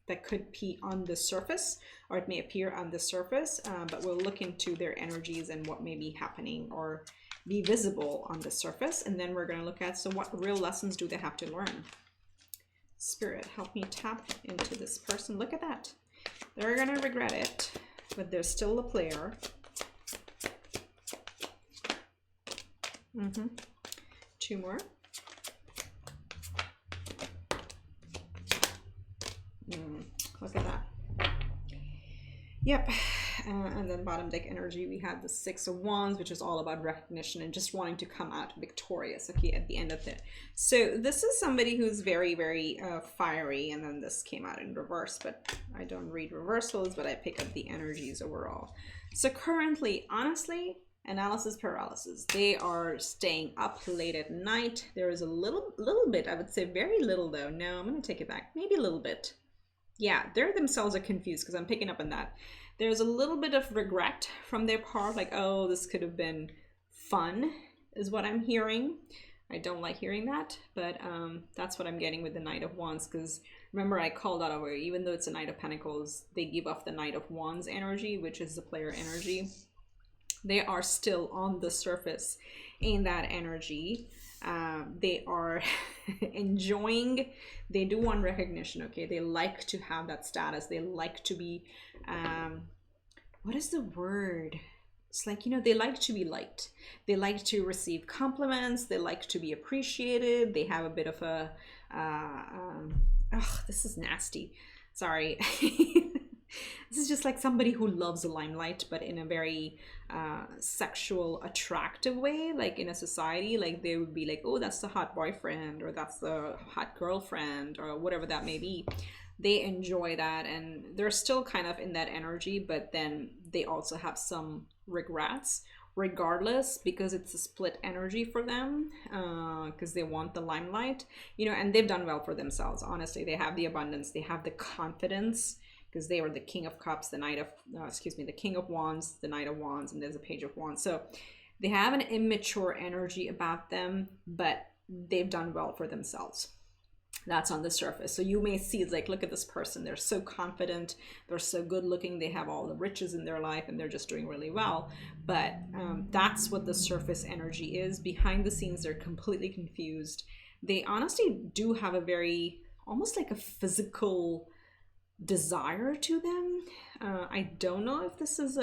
that could be on the surface, or it may appear on the surface, but we'll look into their energies and what may be happening or be visible on the surface. And then we're going to look at, so what real lessons do they have to learn? Spirit, help me tap into this person. Look at that. They're going to regret it, but they're still a player. Two more. Look at that. Yep. And then bottom deck energy, we have the Six of Wands, which is all about recognition and just wanting to come out victorious, okay, at the end of it. So this is somebody who's very, very fiery, and then this came out in reverse, but I don't read reversals, but I pick up the energies overall. So currently, honestly, analysis paralysis. They are staying up late at night. There is a little bit, I would say very little though. No, I'm going to take it back. Maybe a little bit. Yeah, they themselves are confused because I'm picking up on that. There's a little bit of regret from their part, like, oh, this could have been fun is what I'm hearing. I don't like hearing that, but that's what I'm getting with the Knight of Wands, because remember I called out over, even though it's a Knight of Pentacles, they give off the Knight of Wands energy, which is the player energy. They are still on the surface in that energy. They are enjoying, they do want recognition, okay? They like to have that status. They like to be, what is the word? It's like, you know, they like to be liked. They like to receive compliments. They like to be appreciated. They have a bit of a, oh, this is nasty. Sorry. This is just like somebody who loves the limelight, but in a very sexual, attractive way, like in a society, like they would be like, oh, that's the hot boyfriend, or that's the hot girlfriend, or whatever that may be. They enjoy that, and they're still kind of in that energy, but then they also have some regrets regardless, because it's a split energy for them, because they want the limelight, you know, and they've done well for themselves. Honestly, they have the abundance, they have the confidence, because they were the King of Cups, the Knight of, the King of Wands, the Knight of Wands, and there's a Page of Wands. So they have an immature energy about them, but they've done well for themselves. That's on the surface. So you may see, it's like, look at this person, they're so confident, they're so good looking, they have all the riches in their life, and they're just doing really well. But that's what the surface energy is. Behind the scenes, they're completely confused. They honestly do have a very, almost like a physical desire to them. I don't know if this is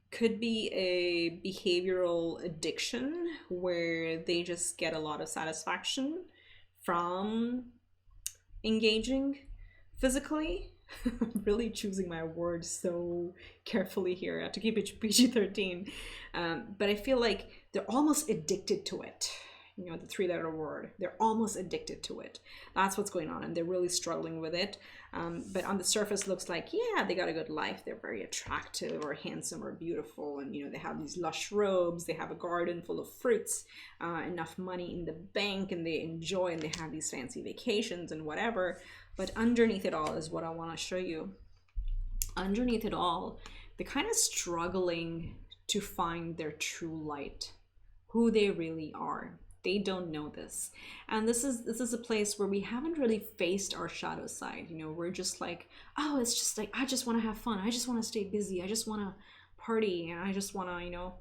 could be a behavioral addiction where they just get a lot of satisfaction from engaging physically. Really choosing my words so carefully here. I have to keep it PG-13. But I feel like they're almost addicted to it. You know, the three-letter word. They're almost addicted to it. That's what's going on, and they're really struggling with it. But on the surface, looks like, yeah, they got a good life. They're very attractive or handsome or beautiful, and you know, they have these lush robes. They have a garden full of fruits, enough money in the bank, and they enjoy, and they have these fancy vacations and whatever. But underneath it all is what I want to show you. Underneath it all, they're kind of struggling to find their true light, who they really are. They don't know this. And this is a place where we haven't really faced our shadow side. You know, we're just like, oh, it's just like, I just want to have fun. I just want to stay busy. I just want to party. And I just want to, you know,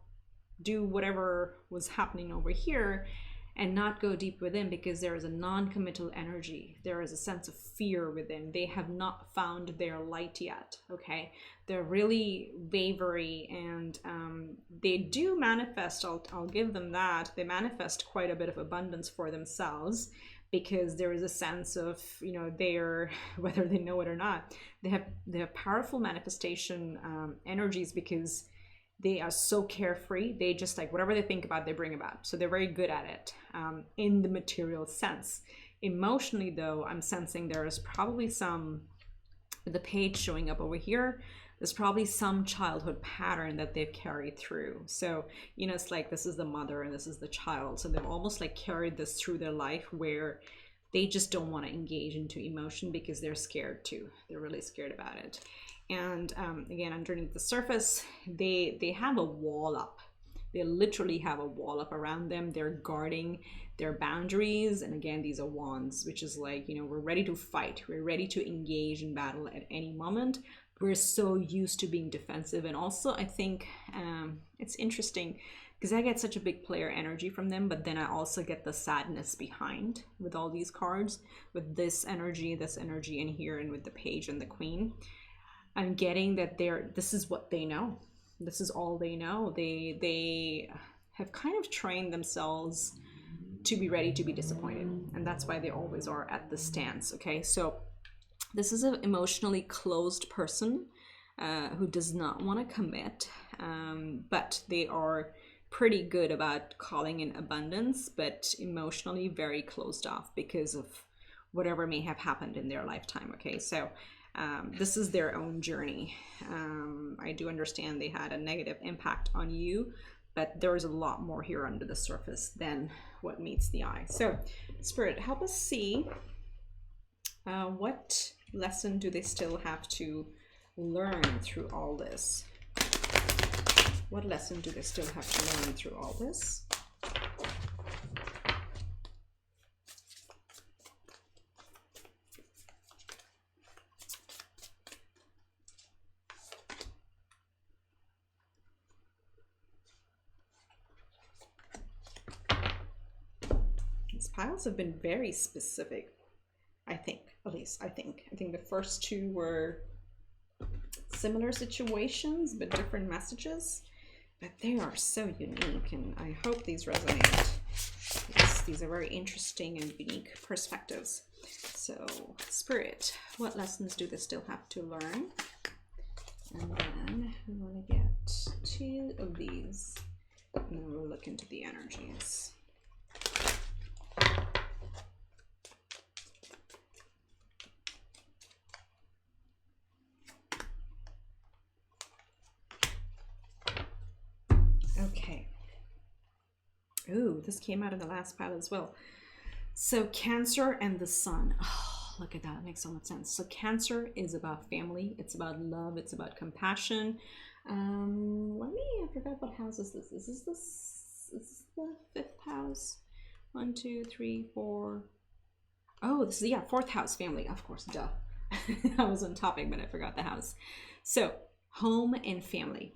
do whatever was happening over here and not go deep within, because there is a non-committal energy. There is a sense of fear within. They have not found their light yet, okay? They're really wavery, and they do manifest, I'll give them that. They manifest quite a bit of abundance for themselves, because there is a sense of, you know, they're, whether they know it or not, they have powerful manifestation energies, because they are so carefree. They just, like, whatever they think about, they bring about. So they're very good at it in the material sense. Emotionally, though, I'm sensing there is probably some, the page showing up over here, there's probably some childhood pattern that they've carried through. So, you know, it's like, this is the mother and this is the child. So they've almost like carried this through their life, where they just don't want to engage into emotion because they're scared to. They're really scared about it. And again, underneath the surface, they have a wall up. They literally have a wall up around them. They're guarding their boundaries. And again, these are wands, which is like, you know, we're ready to fight. We're ready to engage in battle at any moment. We're so used to being defensive. And also, I think it's interesting, because I get such a big player energy from them, but then I also get the sadness behind with all these cards, with this energy in here, and with the page and the queen. I'm getting that this is what they know. This is all they know. They have kind of trained themselves to be ready to be disappointed. And that's why they always are at the stance, okay? So this is an emotionally closed person who does not want to commit, but they are pretty good about calling in abundance, but emotionally very closed off because of whatever may have happened in their lifetime, okay? So this is their own journey. I do understand they had a negative impact on you, but there's a lot more here under the surface than what meets the eye. So, Spirit, help us see what lesson do they still have to learn through all this? What lesson do they still have to learn through all this? These piles have been very specific, I think, at least I think. I think the first two were similar situations, but different messages. But they are so unique, and I hope these resonate. Yes, these are very interesting and unique perspectives. So, Spirit, what lessons do they still have to learn? And then we want to get 2 of these, and then we'll look into the energies. Okay. Ooh, this came out in the last pile as well. So Cancer and the Sun. Oh, look at that. It makes so much sense. So Cancer is about family. It's about love. It's about compassion. I forgot what house is this. Is this the 5th house? 1, 2, 3, 4. Oh, this is, yeah, 4th house, family. Of course, duh. I was on topic, but I forgot the house. So home and family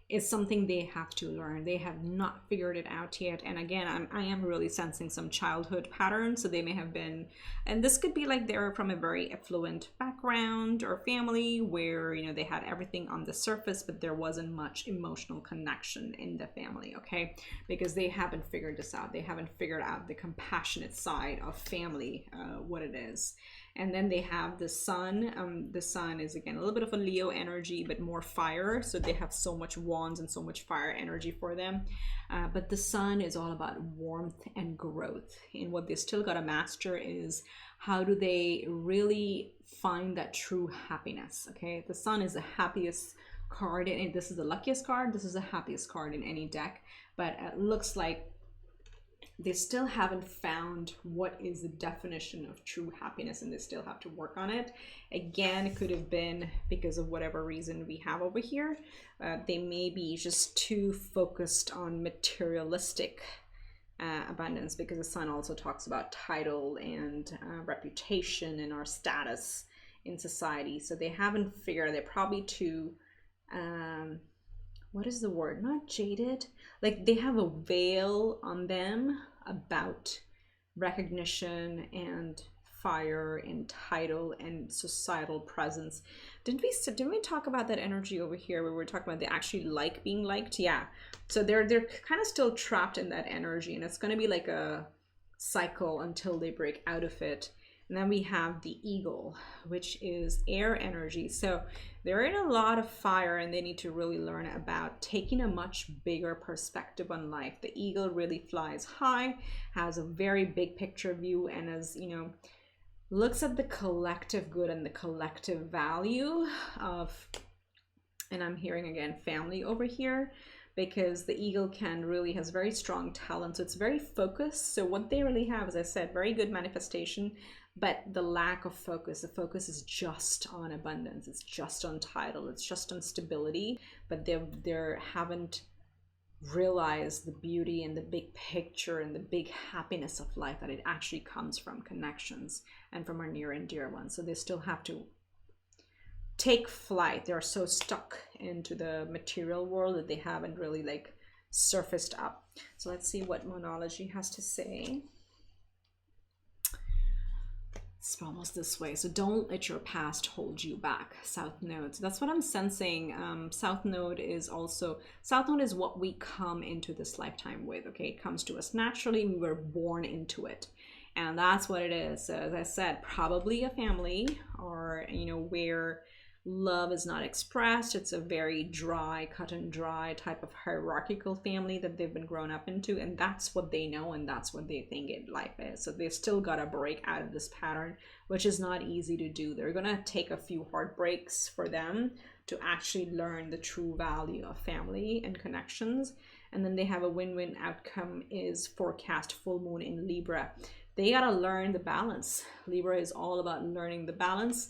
is something they have to learn. They have not figured it out yet. And again, I am really sensing some childhood patterns. So they may have been, and this could be like they're from a very affluent background or family where, you know, they had everything on the surface, but there wasn't much emotional connection in the family, okay? Because they haven't figured this out. They haven't figured out the compassionate side of family, what it is. And then they have the Sun. The Sun is, again, a little bit of a Leo energy, but more fire. So they have so much wands and so much fire energy for them. But the Sun is all about warmth and growth. And what they still got to master is how do they really find that true happiness, okay? The Sun is the happiest card, and this is the luckiest card. This is the happiest card in any deck. But it looks like they still haven't found what is the definition of true happiness, and they still have to work on it. Again, it could have been because of whatever reason we have over here. They may be just too focused on materialistic abundance, because the Sun also talks about title and reputation and our status in society. So they haven't figured, they're probably too what is the word? Not jaded. Like they have a veil on them about recognition and fire and title and societal presence. Didn't we talk about that energy over here where we were talking about they actually like being liked? Yeah. So they're kind of still trapped in that energy, and it's going to be like a cycle until they break out of it. And then we have the Eagle, which is air energy. So they're in a lot of fire, and they need to really learn about taking a much bigger perspective on life. The Eagle really flies high, has a very big picture view, and as you know, looks at the collective good and the collective value of, and I'm hearing again family over here, because the Eagle has very strong talent. So it's very focused. So what they really have, as I said, very good manifestation, but the lack of focus. The focus is just on abundance. It's just on title. It's just on stability, but they haven't realized the beauty and the big picture and the big happiness of life, that it actually comes from connections and from our near and dear ones. So they still have to take flight. They're so stuck into the material world that they haven't really like surfaced up. So let's see what Monology has to say. It's almost this way. So don't let your past hold you back. South Node. So that's what I'm sensing. South Node is what we come into this lifetime with. Okay, it comes to us naturally. We were born into it, and that's what it is. So as I said, probably a family, or you know, where love is not expressed. It's a very dry, cut and dry type of hierarchical family that they've been grown up into, and that's what they know, and that's what they think life is. So they've still got to break out of this pattern, which is not easy to do. They're gonna take a few heartbreaks for them to actually learn the true value of family and connections. And then they have a win-win outcome is forecast full moon in Libra. They gotta learn the balance. Libra is all about learning the balance.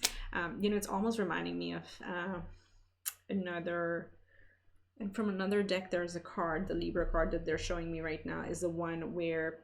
You know, it's almost reminding me of another And from another deck, there's a card, the Libra card that they're showing me right now is the one where,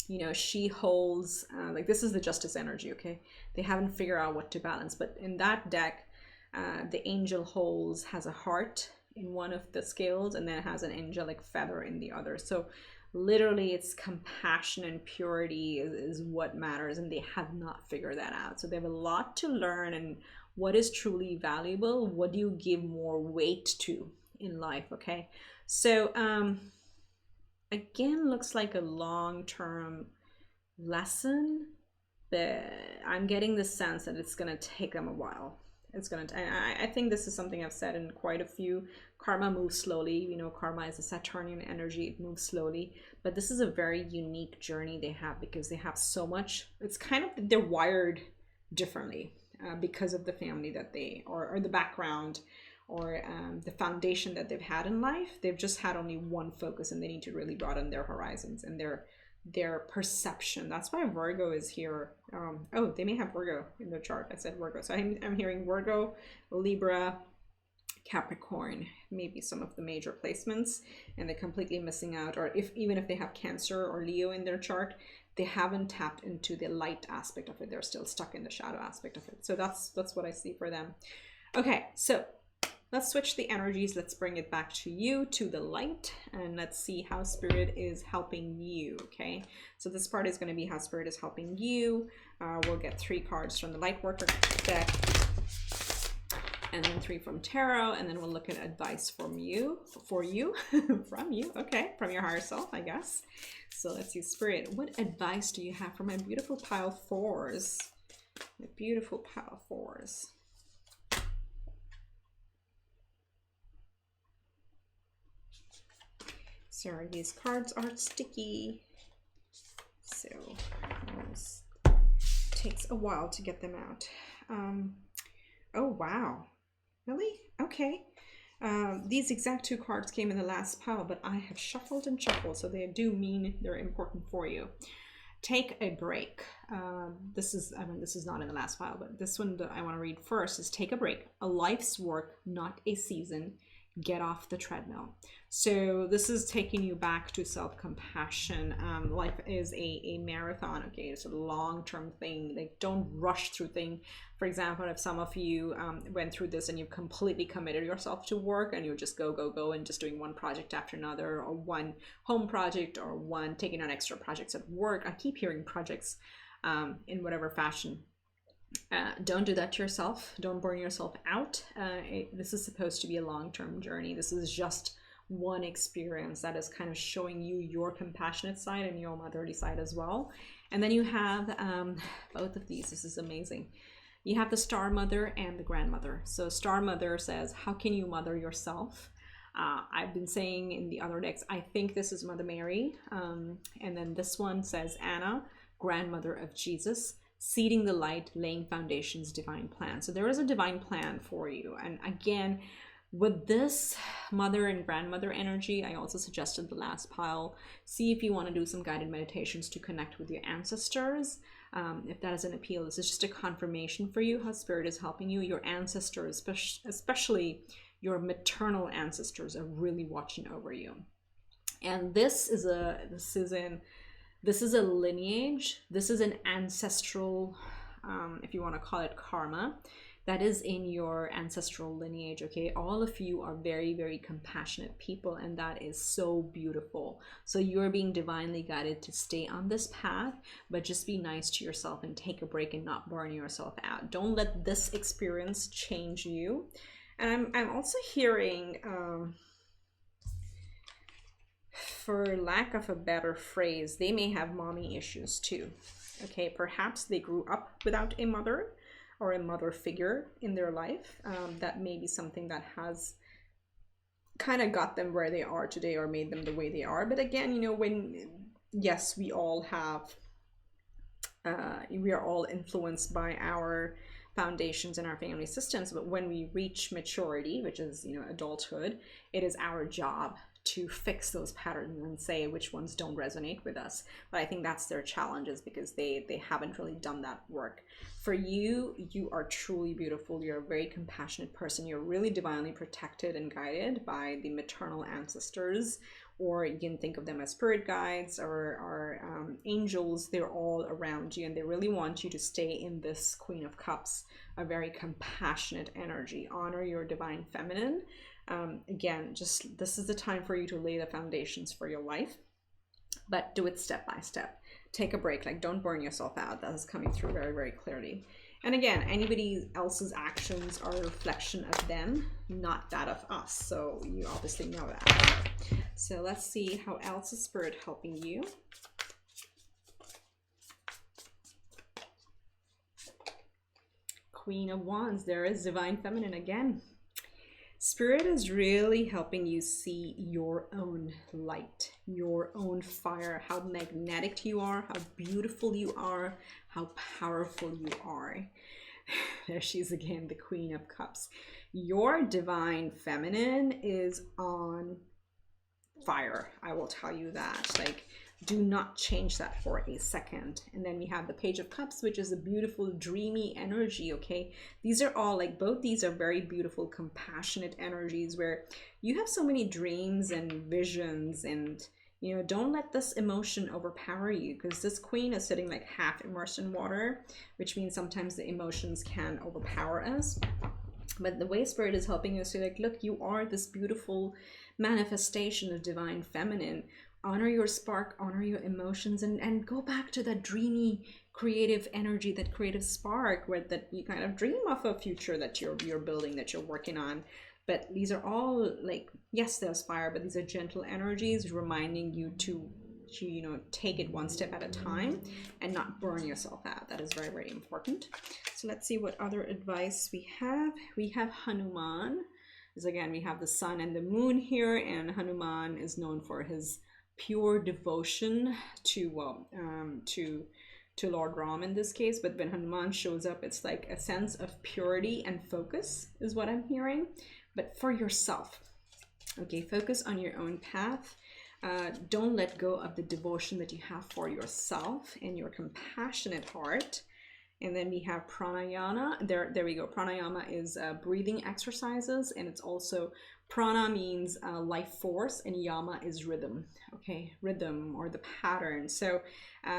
you know, she holds, like this is the Justice energy, okay? They haven't figured out what to balance, but in that deck, the angel has a heart in one of the scales, and then it has an angelic feather in the other. So literally it's compassion and purity is what matters, and they have not figured that out. So they have a lot to learn, and what is truly valuable, what do you give more weight to in life, okay? So again, looks like a long-term lesson, but I'm getting the sense that it's going to take them a while. It's going to, I think this is something I've said in quite a few. Karma moves slowly. You know, karma is a Saturnian energy. It moves slowly, but this is a very unique journey they have because they have so much. It's kind of, they're wired differently because of the family that they, or the background, or the foundation that they've had in life. They've just had only one focus, and they need to really broaden their horizons and their perception. That's why Virgo is here. Oh, they may have Virgo in their chart. I said Virgo. So I'm hearing Virgo, Libra, Capricorn, maybe some of the major placements, and they're completely missing out. Or even if they have Cancer or Leo in their chart, they haven't tapped into the light aspect of it. They're still stuck in the shadow aspect of it. So that's what I see for them. Okay, so let's switch the energies. Let's bring it back to you, to the light, and let's see how Spirit is helping you, okay? So this part is going to be how Spirit is helping you. We'll get 3 cards from the Light Worker deck, and then 3 from Tarot, and then we'll look at advice from you, from you, okay, from your higher self, I guess. So let's see, Spirit, what advice do you have for my beautiful pile 4s? My beautiful pile 4s. Sorry, these cards are sticky, so it takes a while to get them out. Oh, wow. Really? Okay. These exact 2 cards came in the last pile, but I have shuffled and shuffled, so they do mean they're important for you. Take a break. This is not in the last pile, but this one that I want to read first is take a break. A life's work, not a season. Get off the treadmill. So this is taking you back to self-compassion. Life is a marathon, okay? It's a long-term thing. Like, don't rush through things. For example, if some of you went through this and you've completely committed yourself to work, and you just go and just doing one project after another, or one home project, or one taking on extra projects at work. I keep hearing projects in whatever fashion. Don't do that to yourself. Don't burn yourself out. This is supposed to be a long-term journey. This is just one experience that is kind of showing you your compassionate side and your motherly side as well. And then you have both of these. This is amazing. You have the Star Mother and the Grandmother. So Star Mother says, how can you mother yourself? I've been saying in the other decks, I think this is Mother Mary. And then this one says Anna, Grandmother of Jesus. Seeding the light, laying foundations, divine plan. So there is a divine plan for you. And again, with this mother and grandmother energy, I also suggested the last pile, see if you want to do some guided meditations to connect with your ancestors. If that is an appeal, this is just a confirmation for you how Spirit is helping you. Your ancestors, especially your maternal ancestors, are really watching over you. And this is a lineage. This is an ancestral, if you want to call it karma, that is in your ancestral lineage, okay? All of you are very, very compassionate people, and that is so beautiful. So you're being divinely guided to stay on this path, but just be nice to yourself and take a break and not burn yourself out. Don't let this experience change you. And I'm also hearing, for lack of a better phrase, they may have mommy issues too. Okay, perhaps they grew up without a mother or a mother figure in their life. That may be something that has kind of got them where they are today or made them the way they are. But again, you know, yes, we all have, we are all influenced by our foundations and our family systems, but when we reach maturity, which is, you know, adulthood, it is our job to fix those patterns and say which ones don't resonate with us. But I think that's their challenges, because they haven't really done that work. For you, you are truly beautiful. You're a very compassionate person. You're really divinely protected and guided by the maternal ancestors, or you can think of them as spirit guides or angels. They're all around you, and they really want you to stay in this Queen of Cups, a very compassionate energy. Honor your divine feminine. Again, just this is the time for you to lay the foundations for your life, but do it step by step. Take a break, like don't burn yourself out. That is coming through very, very clearly. And again, anybody else's actions are a reflection of them, not that of us. So you obviously know that. So let's see how else is Spirit helping you. Queen of Wands, there is Divine Feminine again. Spirit is really helping you see your own light, your own fire, how magnetic you are, how beautiful you are, how powerful you are. There she is again, the Queen of Cups. Your Divine Feminine is on fire. I will tell you that. Like, do not change that for a second. And then we have the Page of Cups, which is a beautiful, dreamy energy, okay? These are all, like, both these are very beautiful, compassionate energies where you have so many dreams and visions, and, you know, don't let this emotion overpower you, because this Queen is sitting like half immersed in water, which means sometimes the emotions can overpower us. But the way Spirit is helping us to, like, look, you are this beautiful manifestation of Divine Feminine. Honor your spark, honor your emotions, and go back to that dreamy, creative energy, that creative spark where that you kind of dream of a future that you're building, that you're working on. But these are all, like, yes, there's fire, but these are gentle energies reminding you to you know, take it one step at a time and not burn yourself out. That is very, very important. So let's see what other advice we have. We have Hanuman. Because again, we have the sun and the moon here, and Hanuman is known for his pure devotion to Lord Ram in this case. But when Hanuman shows up, it's like a sense of purity and focus is what I'm hearing, but for yourself. Okay, focus on your own path. Don't let go of the devotion that you have for yourself and your compassionate heart. And then we have pranayama. There we go. Pranayama is breathing exercises, and it's also, prana means life force, and yama is rhythm. Okay, rhythm or the pattern. So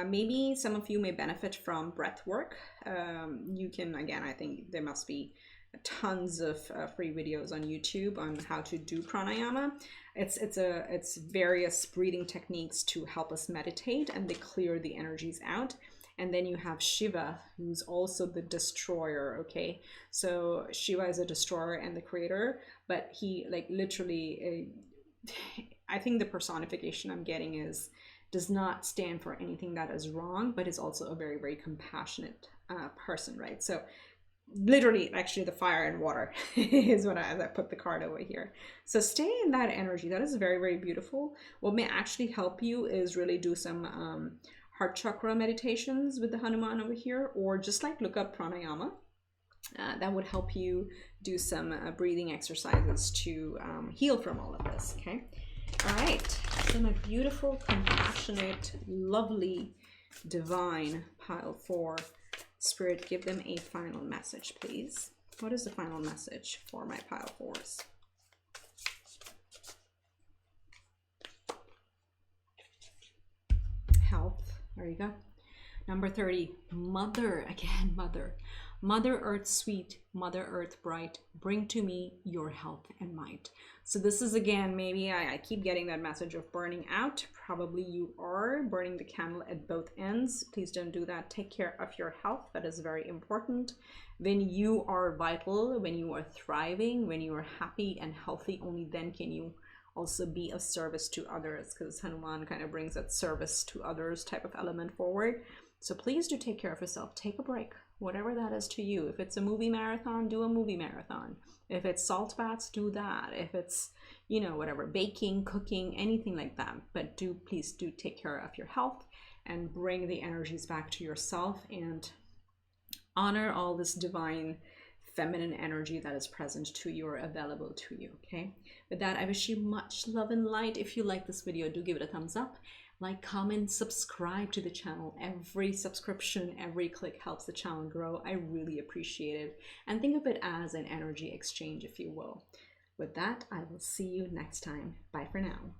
maybe some of you may benefit from breath work. You can, again, I think there must be tons of free videos on YouTube on how to do pranayama. It's various breathing techniques to help us meditate, and they clear the energies out. And then you have Shiva, who's also the destroyer, okay? So Shiva is a destroyer and the creator, but he, like, literally, I think the personification I'm getting is, does not stand for anything that is wrong, but is also a very, very compassionate person, right? So literally, actually, the fire and water is what as I put the card over here. So stay in that energy. That is very, very beautiful. What may actually help you is really do some heart chakra meditations with the Hanuman over here, or just like look up pranayama. That would help you do some breathing exercises to heal from all of this. Okay. All right. So my beautiful, compassionate, lovely, divine pile 4. Spirit, give them a final message, please. What is the final message for my pile 4s? Health. There you go. Number 30, Mother. Again, Mother. Mother Earth sweet, Mother Earth bright, bring to me your health and might. So this is, again, maybe I keep getting that message of burning out. Probably you are burning the candle at both ends. Please don't do that. Take care of your health. That is very important. When you are vital, when you are thriving, when you are happy and healthy, only then can you also be of service to others, because Hanuman kind of brings that service to others type of element forward. So please do take care of yourself. Take a break, whatever that is to you. If it's a movie marathon, do a movie marathon. If it's salt baths, do that. If it's, you know, whatever, baking, cooking, anything like that. But please do take care of your health and bring the energies back to yourself and honor all this divine feminine energy that is present to you or available to you. Okay, with that, I wish you much love and light. If you like this video, do give it a thumbs up, like, comment, subscribe to the channel. Every subscription, every click helps the channel grow. I really appreciate it, and think of it as an energy exchange, if you will. With that, I will see you next time. Bye for now.